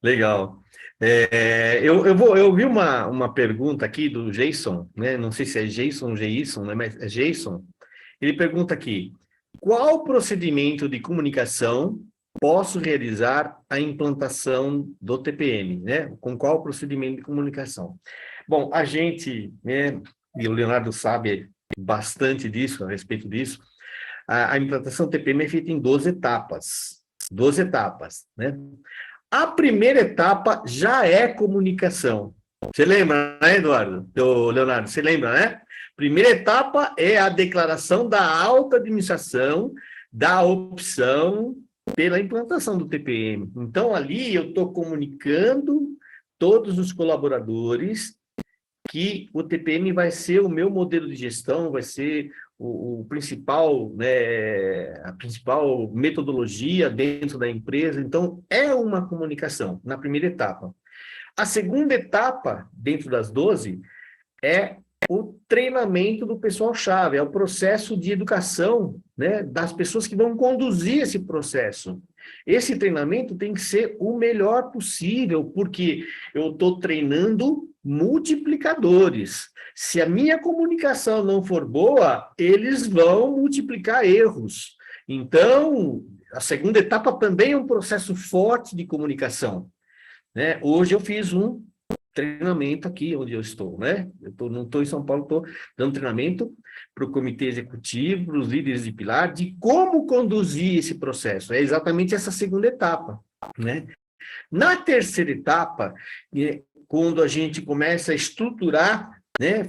Legal. Eu vi uma pergunta aqui do Jason, né? Não sei se é Jason, né? Mas é Jason. Ele pergunta aqui: qual procedimento de comunicação posso realizar a implantação do TPM, né? Com qual procedimento de comunicação? Bom, a gente, né, e o Leonardo sabe bastante disso, a respeito disso, a implantação do TPM é feita em 12 etapas. 12 etapas, né? A primeira etapa já é comunicação. Você lembra, né, Eduardo? Leonardo, você lembra, né? Primeira etapa é a declaração da alta administração da opção pela implantação do TPM. Então, ali eu estou comunicando todos os colaboradores que o TPM vai ser o meu modelo de gestão, vai ser o principal, né, a principal metodologia dentro da empresa. Então, é uma comunicação na primeira etapa. A segunda etapa, dentro das 12, é o treinamento do pessoal-chave, é o processo de educação, né, das pessoas que vão conduzir esse processo. Esse treinamento tem que ser o melhor possível, porque eu estou treinando multiplicadores. Se a minha comunicação não for boa, eles vão multiplicar erros. Então, a segunda etapa também é um processo forte de comunicação, né? Hoje eu fiz um treinamento aqui onde eu estou, né? Não estou em São Paulo, estou dando treinamento para o comitê executivo, para os líderes de pilar, de como conduzir esse processo. É exatamente essa segunda etapa, né? Na terceira etapa, quando a gente começa a estruturar, né,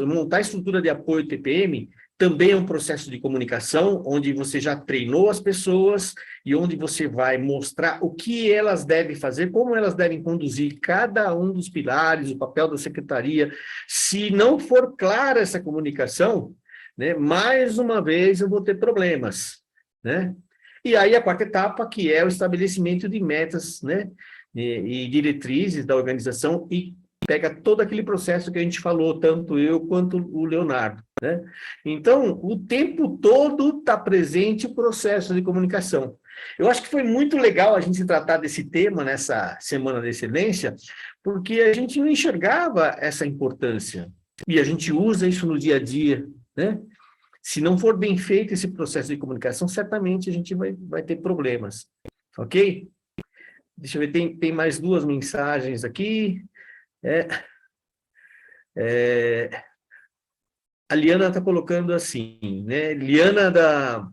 montar a estrutura de apoio TPM, também é um processo de comunicação, onde você já treinou as pessoas e onde você vai mostrar o que elas devem fazer, como elas devem conduzir cada um dos pilares, o papel da secretaria. Se não for clara essa comunicação, né, mais uma vez eu vou ter problemas, né? E aí a quarta etapa, que é o estabelecimento de metas, né, e diretrizes da organização e pega todo aquele processo que a gente falou, tanto eu quanto o Leonardo, né? Então, o tempo todo está presente o processo de comunicação. Eu acho que foi muito legal a gente tratar desse tema nessa Semana da Excelência, porque a gente não enxergava essa importância, e a gente usa isso no dia a dia, né? Se não for bem feito esse processo de comunicação, certamente a gente vai ter problemas, ok? Deixa eu ver, tem mais duas mensagens aqui. A Liana está colocando assim, né? Liana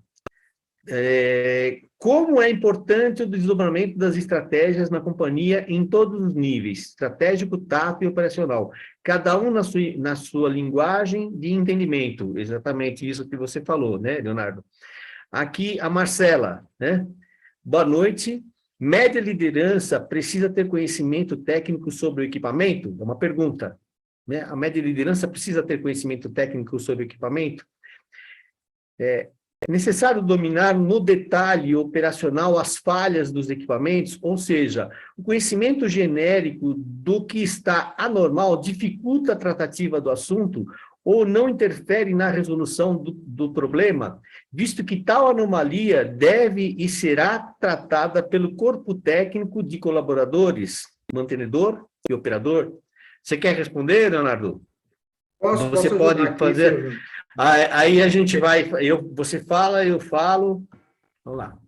como é importante o desdobramento das estratégias na companhia em todos os níveis, estratégico, tático e operacional, cada um na sua linguagem de entendimento, exatamente isso que você falou, né, Leonardo? Aqui a Marcela, né? Boa noite. Média liderança precisa ter conhecimento técnico sobre o equipamento? É uma pergunta, né? A média liderança precisa ter conhecimento técnico sobre o equipamento? É necessário dominar no detalhe operacional as falhas dos equipamentos, ou seja, o conhecimento genérico do que está anormal dificulta a tratativa do assunto ou não interfere na resolução do problema, visto que tal anomalia deve e será tratada pelo corpo técnico de colaboradores, mantenedor e operador. Você quer responder, Leonardo? Você pode fazer... Silvio. Aí a gente vai... Você fala, eu falo... Vamos lá.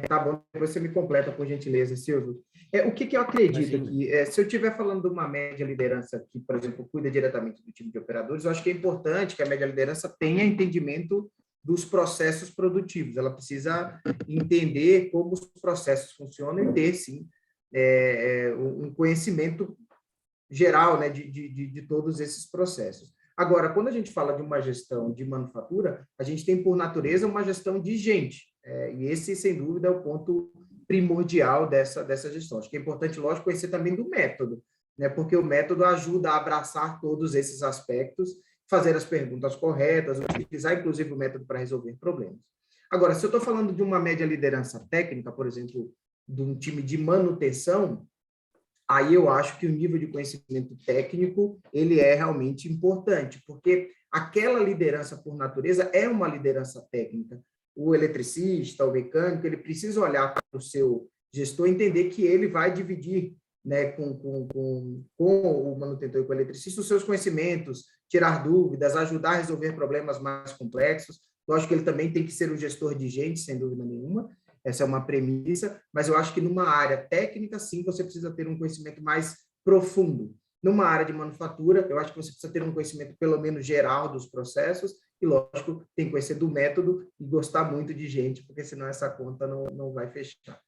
Tá bom. Você me completa, por gentileza, Silvio. O que eu acredito aqui? Se eu estiver falando de uma média liderança que, por exemplo, cuida diretamente do time de operadores, eu acho que é importante que a média liderança tenha entendimento dos processos produtivos. Ela precisa entender como os processos funcionam e ter, sim, um conhecimento geral, né, de todos esses processos. Agora, quando a gente fala de uma gestão de manufatura, a gente tem, por natureza, uma gestão de gente. E esse, sem dúvida, é o ponto primordial dessa gestão. Acho que é importante, lógico, conhecer também do método, né? Porque o método ajuda a abraçar todos esses aspectos, fazer as perguntas corretas, utilizar, inclusive, o método para resolver problemas. Agora, se eu estou falando de uma média liderança técnica, por exemplo, de um time de manutenção, aí eu acho que o nível de conhecimento técnico ele é realmente importante, porque aquela liderança, por natureza, é uma liderança técnica. O eletricista, o mecânico, ele precisa olhar para o seu gestor e entender que ele vai dividir, né, com o manutentor e com o eletricista os seus conhecimentos, tirar dúvidas, ajudar a resolver problemas mais complexos. Lógico que ele também tem que ser um gestor de gente, sem dúvida nenhuma, essa é uma premissa, mas eu acho que numa área técnica, sim, você precisa ter um conhecimento mais profundo. Numa área de manufatura, eu acho que você precisa ter um conhecimento, pelo menos, geral dos processos, e, lógico, tem que conhecer do método e gostar muito de gente, porque senão essa conta não vai fechar.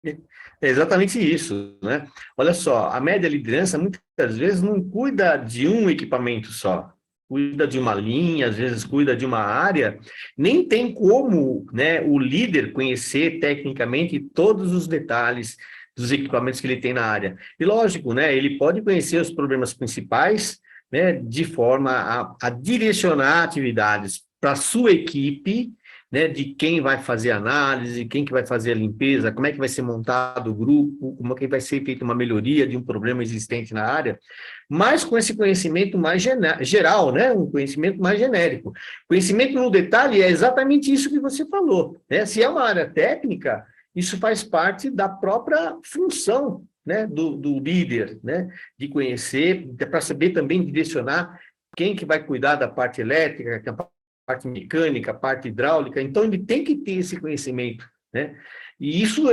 É exatamente isso, né? Olha só, a média liderança, muitas vezes, não cuida de um equipamento só, cuida de uma linha, às vezes cuida de uma área, nem tem como, né, o líder conhecer tecnicamente todos os detalhes dos equipamentos que ele tem na área. E lógico, né, ele pode conhecer os problemas principais, né, de forma a direcionar atividades para a sua equipe, né, de quem vai fazer a análise, quem que vai fazer a limpeza, como é que vai ser montado o grupo, como é que vai ser feita uma melhoria de um problema existente na área, mas com esse conhecimento mais geral, né, um conhecimento mais genérico. Conhecimento no detalhe é exatamente isso que você falou, né? Se é uma área técnica, isso faz parte da própria função, né, do líder, né, de conhecer, para saber também direcionar quem que vai cuidar da parte elétrica, a parte mecânica, a parte hidráulica, então ele tem que ter esse conhecimento, né? E isso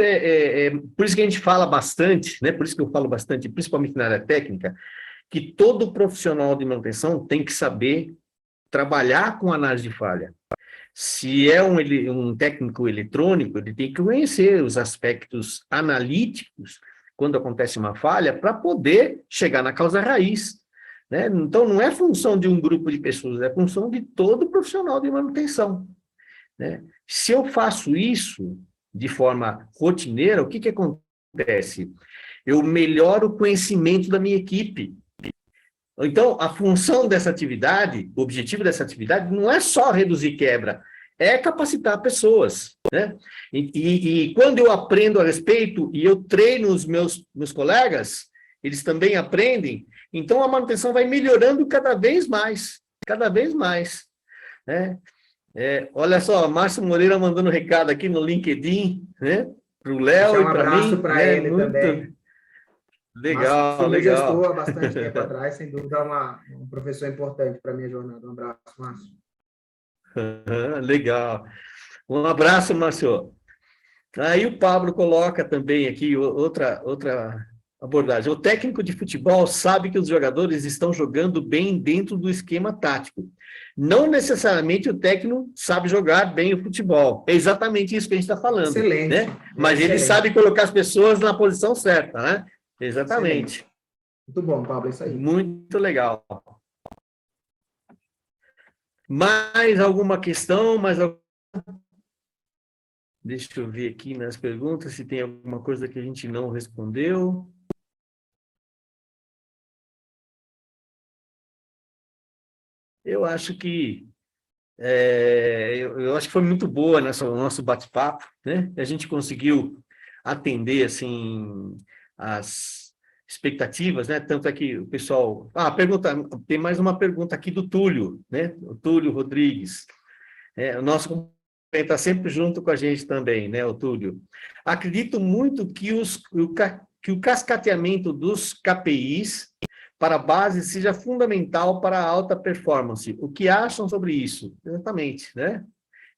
por isso que a gente fala bastante, né? Por isso que eu falo bastante, principalmente na área técnica, que todo profissional de manutenção tem que saber trabalhar com análise de falha. Se é um técnico eletrônico, ele tem que conhecer os aspectos analíticos quando acontece uma falha para poder chegar na causa raiz, né? Então, não é função de um grupo de pessoas, é função de todo profissional de manutenção, né? Se eu faço isso de forma rotineira, o que que acontece? Eu melhoro o conhecimento da minha equipe. Então, a função dessa atividade, o objetivo dessa atividade, não é só reduzir quebra, é capacitar pessoas, né? E quando eu aprendo a respeito e eu treino os meus colegas, eles também aprendem, então a manutenção vai melhorando cada vez mais, né? Olha só, Márcio Moreira mandando recado aqui no LinkedIn, né? Para o Léo Deixar e um para abraço mim, para né? ele também. Márcio Legal, foi meu legal. gestor há bastante tempo atrás, sem dúvida, um professor importante para a minha jornada. Um abraço, Márcio. Legal. Um abraço, Márcio. Aí o Pablo coloca também aqui outra abordagem. O técnico de futebol sabe que os jogadores estão jogando bem dentro do esquema tático. Não necessariamente o técnico sabe jogar bem o futebol. É exatamente isso que a gente está falando. Excelente. Né? Mas ele excelente. sabe colocar as pessoas na posição certa, né? Exatamente. Excelente. Muito bom, Pablo, é isso aí. Muito legal. Mais alguma questão? Deixa eu ver aqui nas perguntas se tem alguma coisa que a gente não respondeu. Eu acho que eu acho que foi muito boa o nosso bate-papo, né? A gente conseguiu atender assim as expectativas, né? Tanto é que o pessoal, tem mais uma pergunta aqui do Túlio, né? O Túlio Rodrigues, o nosso está sempre junto com a gente também, né, o Túlio? Acredito muito que o cascateamento dos KPIs para a base seja fundamental para a alta performance. O que acham sobre isso? Exatamente, né?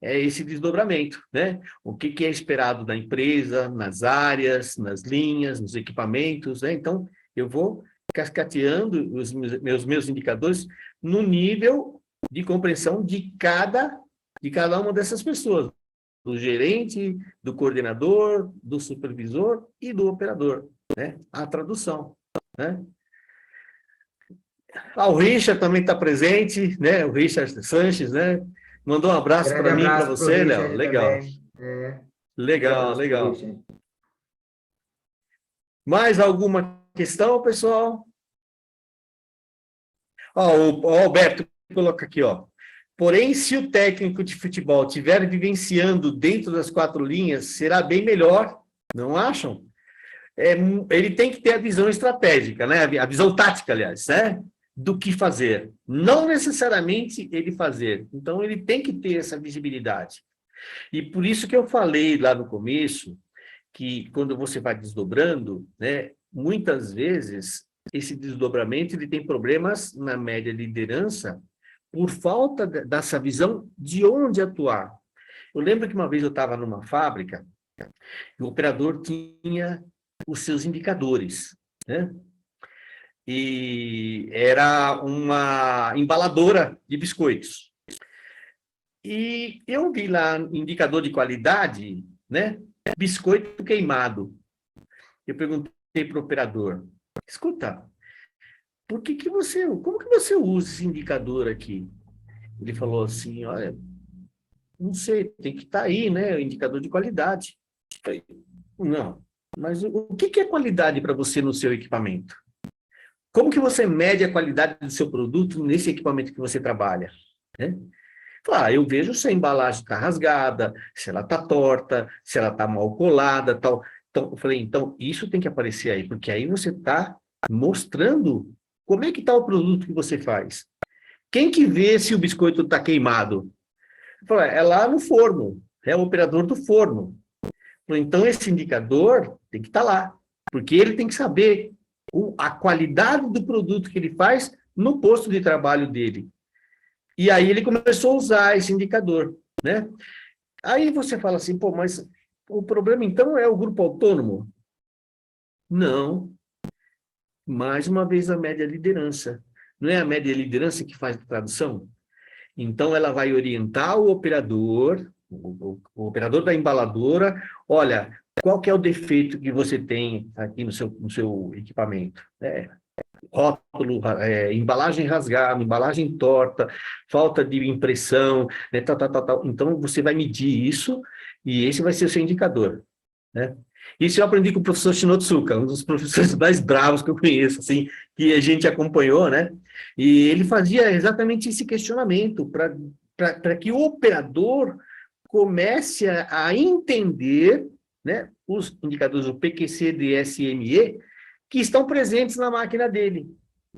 É esse desdobramento, né? O que é esperado da empresa, nas áreas, nas linhas, nos equipamentos, né? Então, eu vou cascateando os meus indicadores no nível de compreensão de cada uma dessas pessoas, do gerente, do coordenador, do supervisor e do operador, né? A tradução, né? O Richard também está presente, né? O Richard Sanches, né? Mandou um abraço para mim e para você, Léo. Legal. Legal, legal. Mais alguma questão, pessoal? O Alberto coloca aqui, ó. Porém, se o técnico de futebol estiver vivenciando dentro das 4 linhas, será bem melhor, não acham? Ele tem que ter a visão estratégica, né? A visão tática, aliás, né? Do que fazer. Não necessariamente ele fazer. Então, ele tem que ter essa visibilidade. E por isso que eu falei lá no começo, que quando você vai desdobrando, né? Muitas vezes, esse desdobramento ele tem problemas na média liderança por falta dessa visão de onde atuar. Eu lembro que uma vez eu estava numa fábrica e o operador tinha os seus indicadores, né? E era uma embaladora de biscoitos. E eu vi lá indicador de qualidade, né? Biscoito queimado. Eu perguntei para o operador, escuta, como que você usa esse indicador aqui? Ele falou assim, olha, não sei, tem que estar aí, né? O indicador de qualidade. Eu falei, não, mas o que é qualidade para você no seu equipamento? Como que você mede a qualidade do seu produto nesse equipamento que você trabalha? Né? Eu vejo se a embalagem está rasgada, se ela está torta, se ela está mal colada, tal. Então, eu falei, então, isso tem que aparecer aí, porque aí você está mostrando como é que está o produto que você faz. Quem que vê se o biscoito está queimado? Eu falei, é lá no forno, é o operador do forno. Então, esse indicador tem que estar lá, porque ele tem que saber a qualidade do produto que ele faz no posto de trabalho dele. E aí ele começou a usar esse indicador, né? Aí você fala assim, pô, mas o problema então é o grupo autônomo? Não. Mais uma vez a média liderança. Não é a média liderança que faz a tradução? Então ela vai orientar o operador, o operador da embaladora, olha, qual que é o defeito que você tem aqui no seu equipamento? Rótulo, embalagem rasgada, embalagem torta, falta de impressão, né, tal. Então, você vai medir isso e esse vai ser o seu indicador, né? Isso eu aprendi com o professor Shinotsuka, um dos professores mais bravos que eu conheço, assim, que a gente acompanhou, né? E ele fazia exatamente esse questionamento para que o operador comece a entender, né, os indicadores do PQC, DSME, que estão presentes na máquina dele,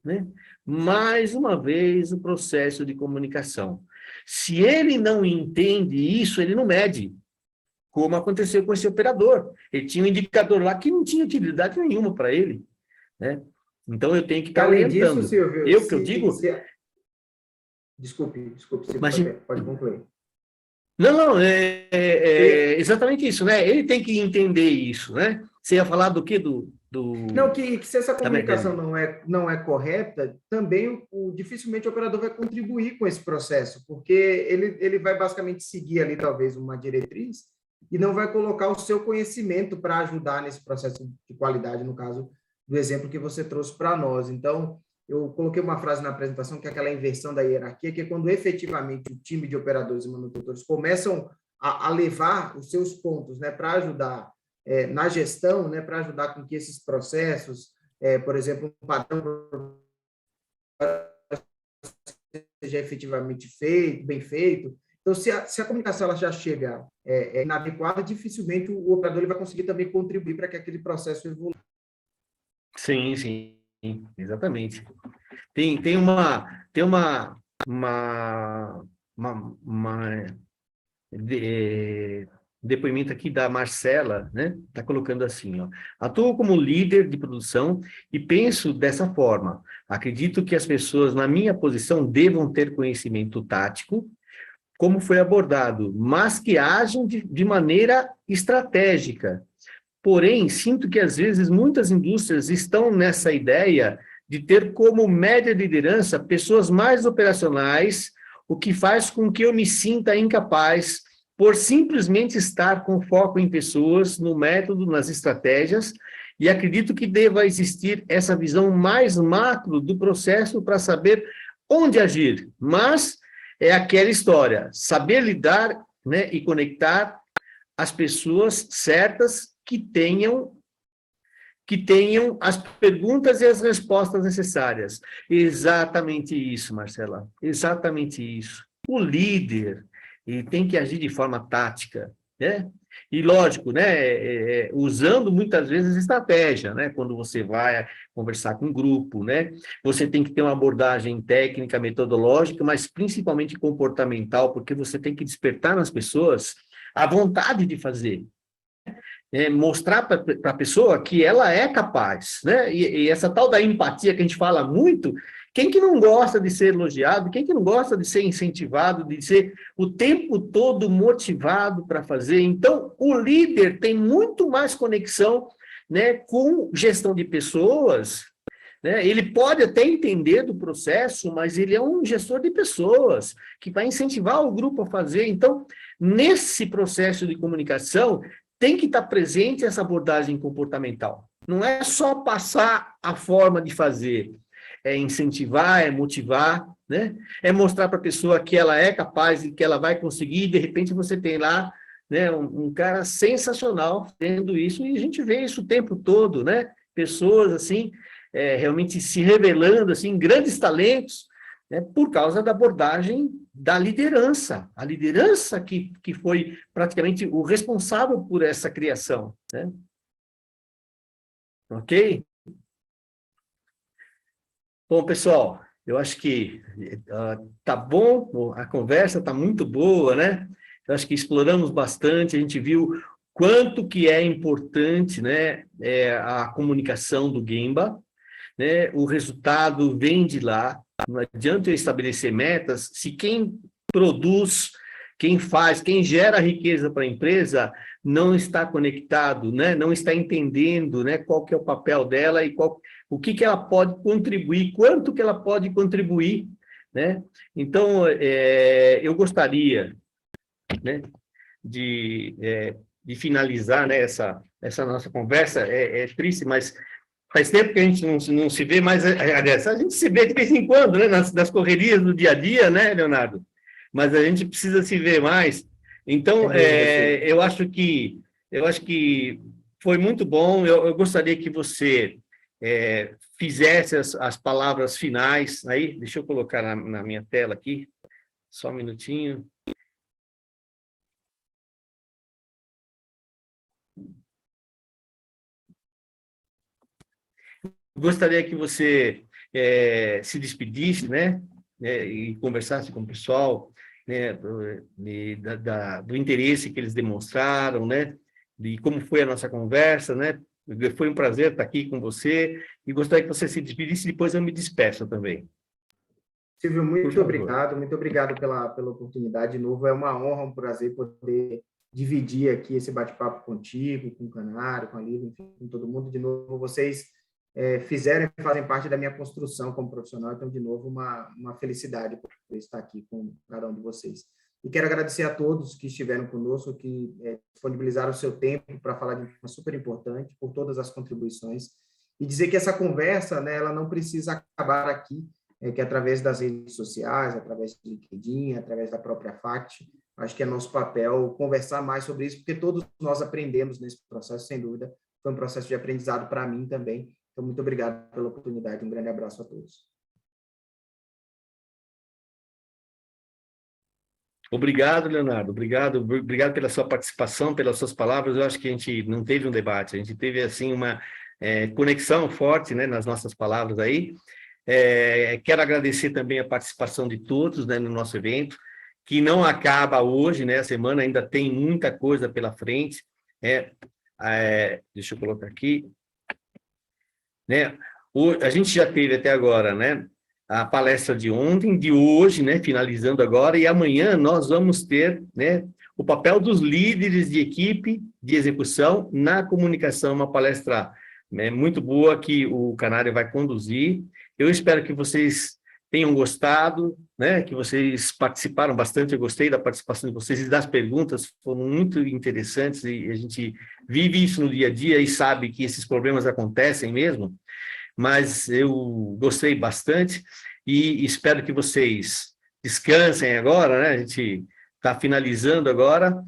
né? Mais uma vez, o processo de comunicação. Se ele não entende isso, ele não mede, como aconteceu com esse operador. Ele tinha um indicador lá que não tinha utilidade nenhuma para ele, né? Então, eu tenho que estar Além disso, orientando. Silvio, Eu que eu digo... Desculpe, Silvio, Mas, pode concluir. não, Eu ia- exatamente isso, né? Ele tem que entender isso, né? Você ia falar do quê? Não, que se essa Também, comunicação não é correta, também dificilmente o operador vai contribuir com esse processo, porque ele vai basicamente seguir ali, talvez, uma diretriz e não vai colocar o seu conhecimento para ajudar nesse processo de qualidade, no caso do exemplo que você trouxe para nós. Então, eu coloquei uma frase na apresentação, que é aquela inversão da hierarquia, que é quando efetivamente o time de operadores e manutentores começam a levar os seus pontos, né, para ajudar na gestão, né, para ajudar com que esses processos, por exemplo, um padrão seja efetivamente feito, bem feito. Então, se a comunicação ela já chega inadequada, dificilmente o operador ele vai conseguir também contribuir para que aquele processo evolua. sim, sim, exatamente. Tem uma depoimento aqui da Marcela, né? Está colocando assim, ó. Atuo como líder de produção e penso dessa forma. Acredito que as pessoas na minha posição devam ter conhecimento tático, como foi abordado, mas que ajam de maneira estratégica. Porém, sinto que às vezes muitas indústrias estão nessa ideia de ter como média liderança pessoas mais operacionais, o que faz com que eu me sinta incapaz por simplesmente estar com foco em pessoas, no método, nas estratégias, e acredito que deva existir essa visão mais macro do processo para saber onde agir. Mas é aquela história, saber lidar, né, e conectar as pessoas certas que tenham as perguntas e as respostas necessárias. Exatamente isso, Marcela. Exatamente isso. O líder, ele tem que agir de forma tática, né? E lógico, né? Usando muitas vezes estratégia, né? Quando você vai conversar com um grupo, né? Você tem que ter uma abordagem técnica, metodológica, mas principalmente comportamental, porque você tem que despertar nas pessoas a vontade de fazer, mostrar para a pessoa que ela é capaz, né? E essa tal da empatia que a gente fala muito, quem que não gosta de ser elogiado, quem que não gosta de ser incentivado, de ser o tempo todo motivado para fazer? Então, o líder tem muito mais conexão, né, com gestão de pessoas, né? Ele pode até entender do processo, mas ele é um gestor de pessoas, que vai incentivar o grupo a fazer. Então, nesse processo de comunicação, tem que estar presente essa abordagem comportamental. Não é só passar a forma de fazer, é incentivar, é motivar, né? É mostrar para a pessoa que ela é capaz e que ela vai conseguir, e de repente você tem lá, né, um cara sensacional tendo isso, e a gente vê isso o tempo todo, né? Pessoas assim, realmente se revelando, assim, grandes talentos, né, por causa da abordagem da liderança, a liderança que foi praticamente o responsável por essa criação, né? Ok? Bom, pessoal, eu acho que tá bom, a conversa tá muito boa, né? Eu acho que exploramos bastante, a gente viu quanto que é importante, né, a comunicação do Gemba, né? O resultado vem de lá. Não adianta eu estabelecer metas se quem produz, quem faz, quem gera riqueza para a empresa não está conectado, né? Não está entendendo, né, qual que é o papel dela e o que ela pode contribuir, quanto que ela pode contribuir, né? Então, eu gostaria, né, de finalizar, né, essa nossa conversa. É triste, mas faz tempo que a gente não se vê, mas, aliás, a gente se vê de vez em quando, né, nas correrias do dia a dia, né, Leonardo? Mas a gente precisa se ver mais. Então, eu acho que foi muito bom. Eu gostaria que você fizesse as palavras finais. Aí, deixa eu colocar na minha tela aqui, só um minutinho. gostaria que você se despedisse, né? E conversasse com o pessoal, né? Do interesse que eles demonstraram, né? De como foi a nossa conversa, né? Foi um prazer estar aqui com você e gostaria que você se despedisse, depois eu me despeço também. Silvio, Por favor. muito obrigado pela oportunidade. De novo, é uma honra, um prazer poder dividir aqui esse bate-papo contigo, com o Canário, com a Lívia, enfim, com todo mundo. De novo, vocês fizeram e fazem parte da minha construção como profissional, então, de novo, uma felicidade por estar aqui com cada um de vocês. E quero agradecer a todos que estiveram conosco, que disponibilizaram o seu tempo para falar de um tema super importante, por todas as contribuições, e dizer que essa conversa, né, ela não precisa acabar aqui, que através das redes sociais, através do LinkedIn, através da própria FACT, acho que é nosso papel conversar mais sobre isso, porque todos nós aprendemos nesse processo, sem dúvida, foi um processo de aprendizado para mim também. Então, muito obrigado pela oportunidade, um grande abraço a todos. Obrigado, Leonardo. Obrigado pela sua participação, pelas suas palavras. Eu acho que a gente não teve um debate, a gente teve assim uma conexão forte, né, nas nossas palavras aí. Quero agradecer também a participação de todos, né, no nosso evento, que não acaba hoje, né? A semana ainda tem muita coisa pela frente. Deixa eu colocar aqui, né? A gente já teve até agora, né, a palestra de ontem, de hoje, né, finalizando agora, e amanhã nós vamos ter, né, o papel dos líderes de equipe de execução na comunicação, uma palestra muito boa que o Canário vai conduzir. Eu espero que vocês tenham gostado, né, que vocês participaram bastante, eu gostei da participação de vocês e das perguntas, foram muito interessantes, e a gente vive isso no dia a dia e sabe que esses problemas acontecem mesmo, mas eu gostei bastante e espero que vocês descansem agora, né? A gente está finalizando agora.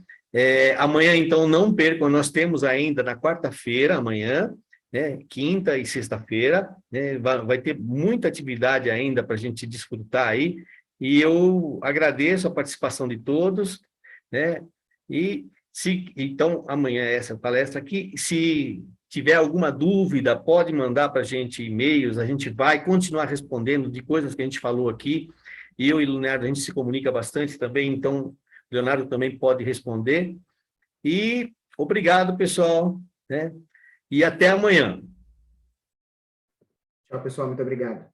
Amanhã, então, não percam, nós temos ainda na quarta-feira, amanhã, né, quinta e sexta-feira, né, vai ter muita atividade ainda para a gente desfrutar aí, e eu agradeço a participação de todos, né? Então, amanhã é essa palestra aqui, se tiver alguma dúvida, pode mandar para a gente e-mails, a gente vai continuar respondendo de coisas que a gente falou aqui, e eu e o Leonardo, a gente se comunica bastante também, então o Leonardo também pode responder, e obrigado, pessoal, né? E até amanhã. Tchau, pessoal, muito obrigado.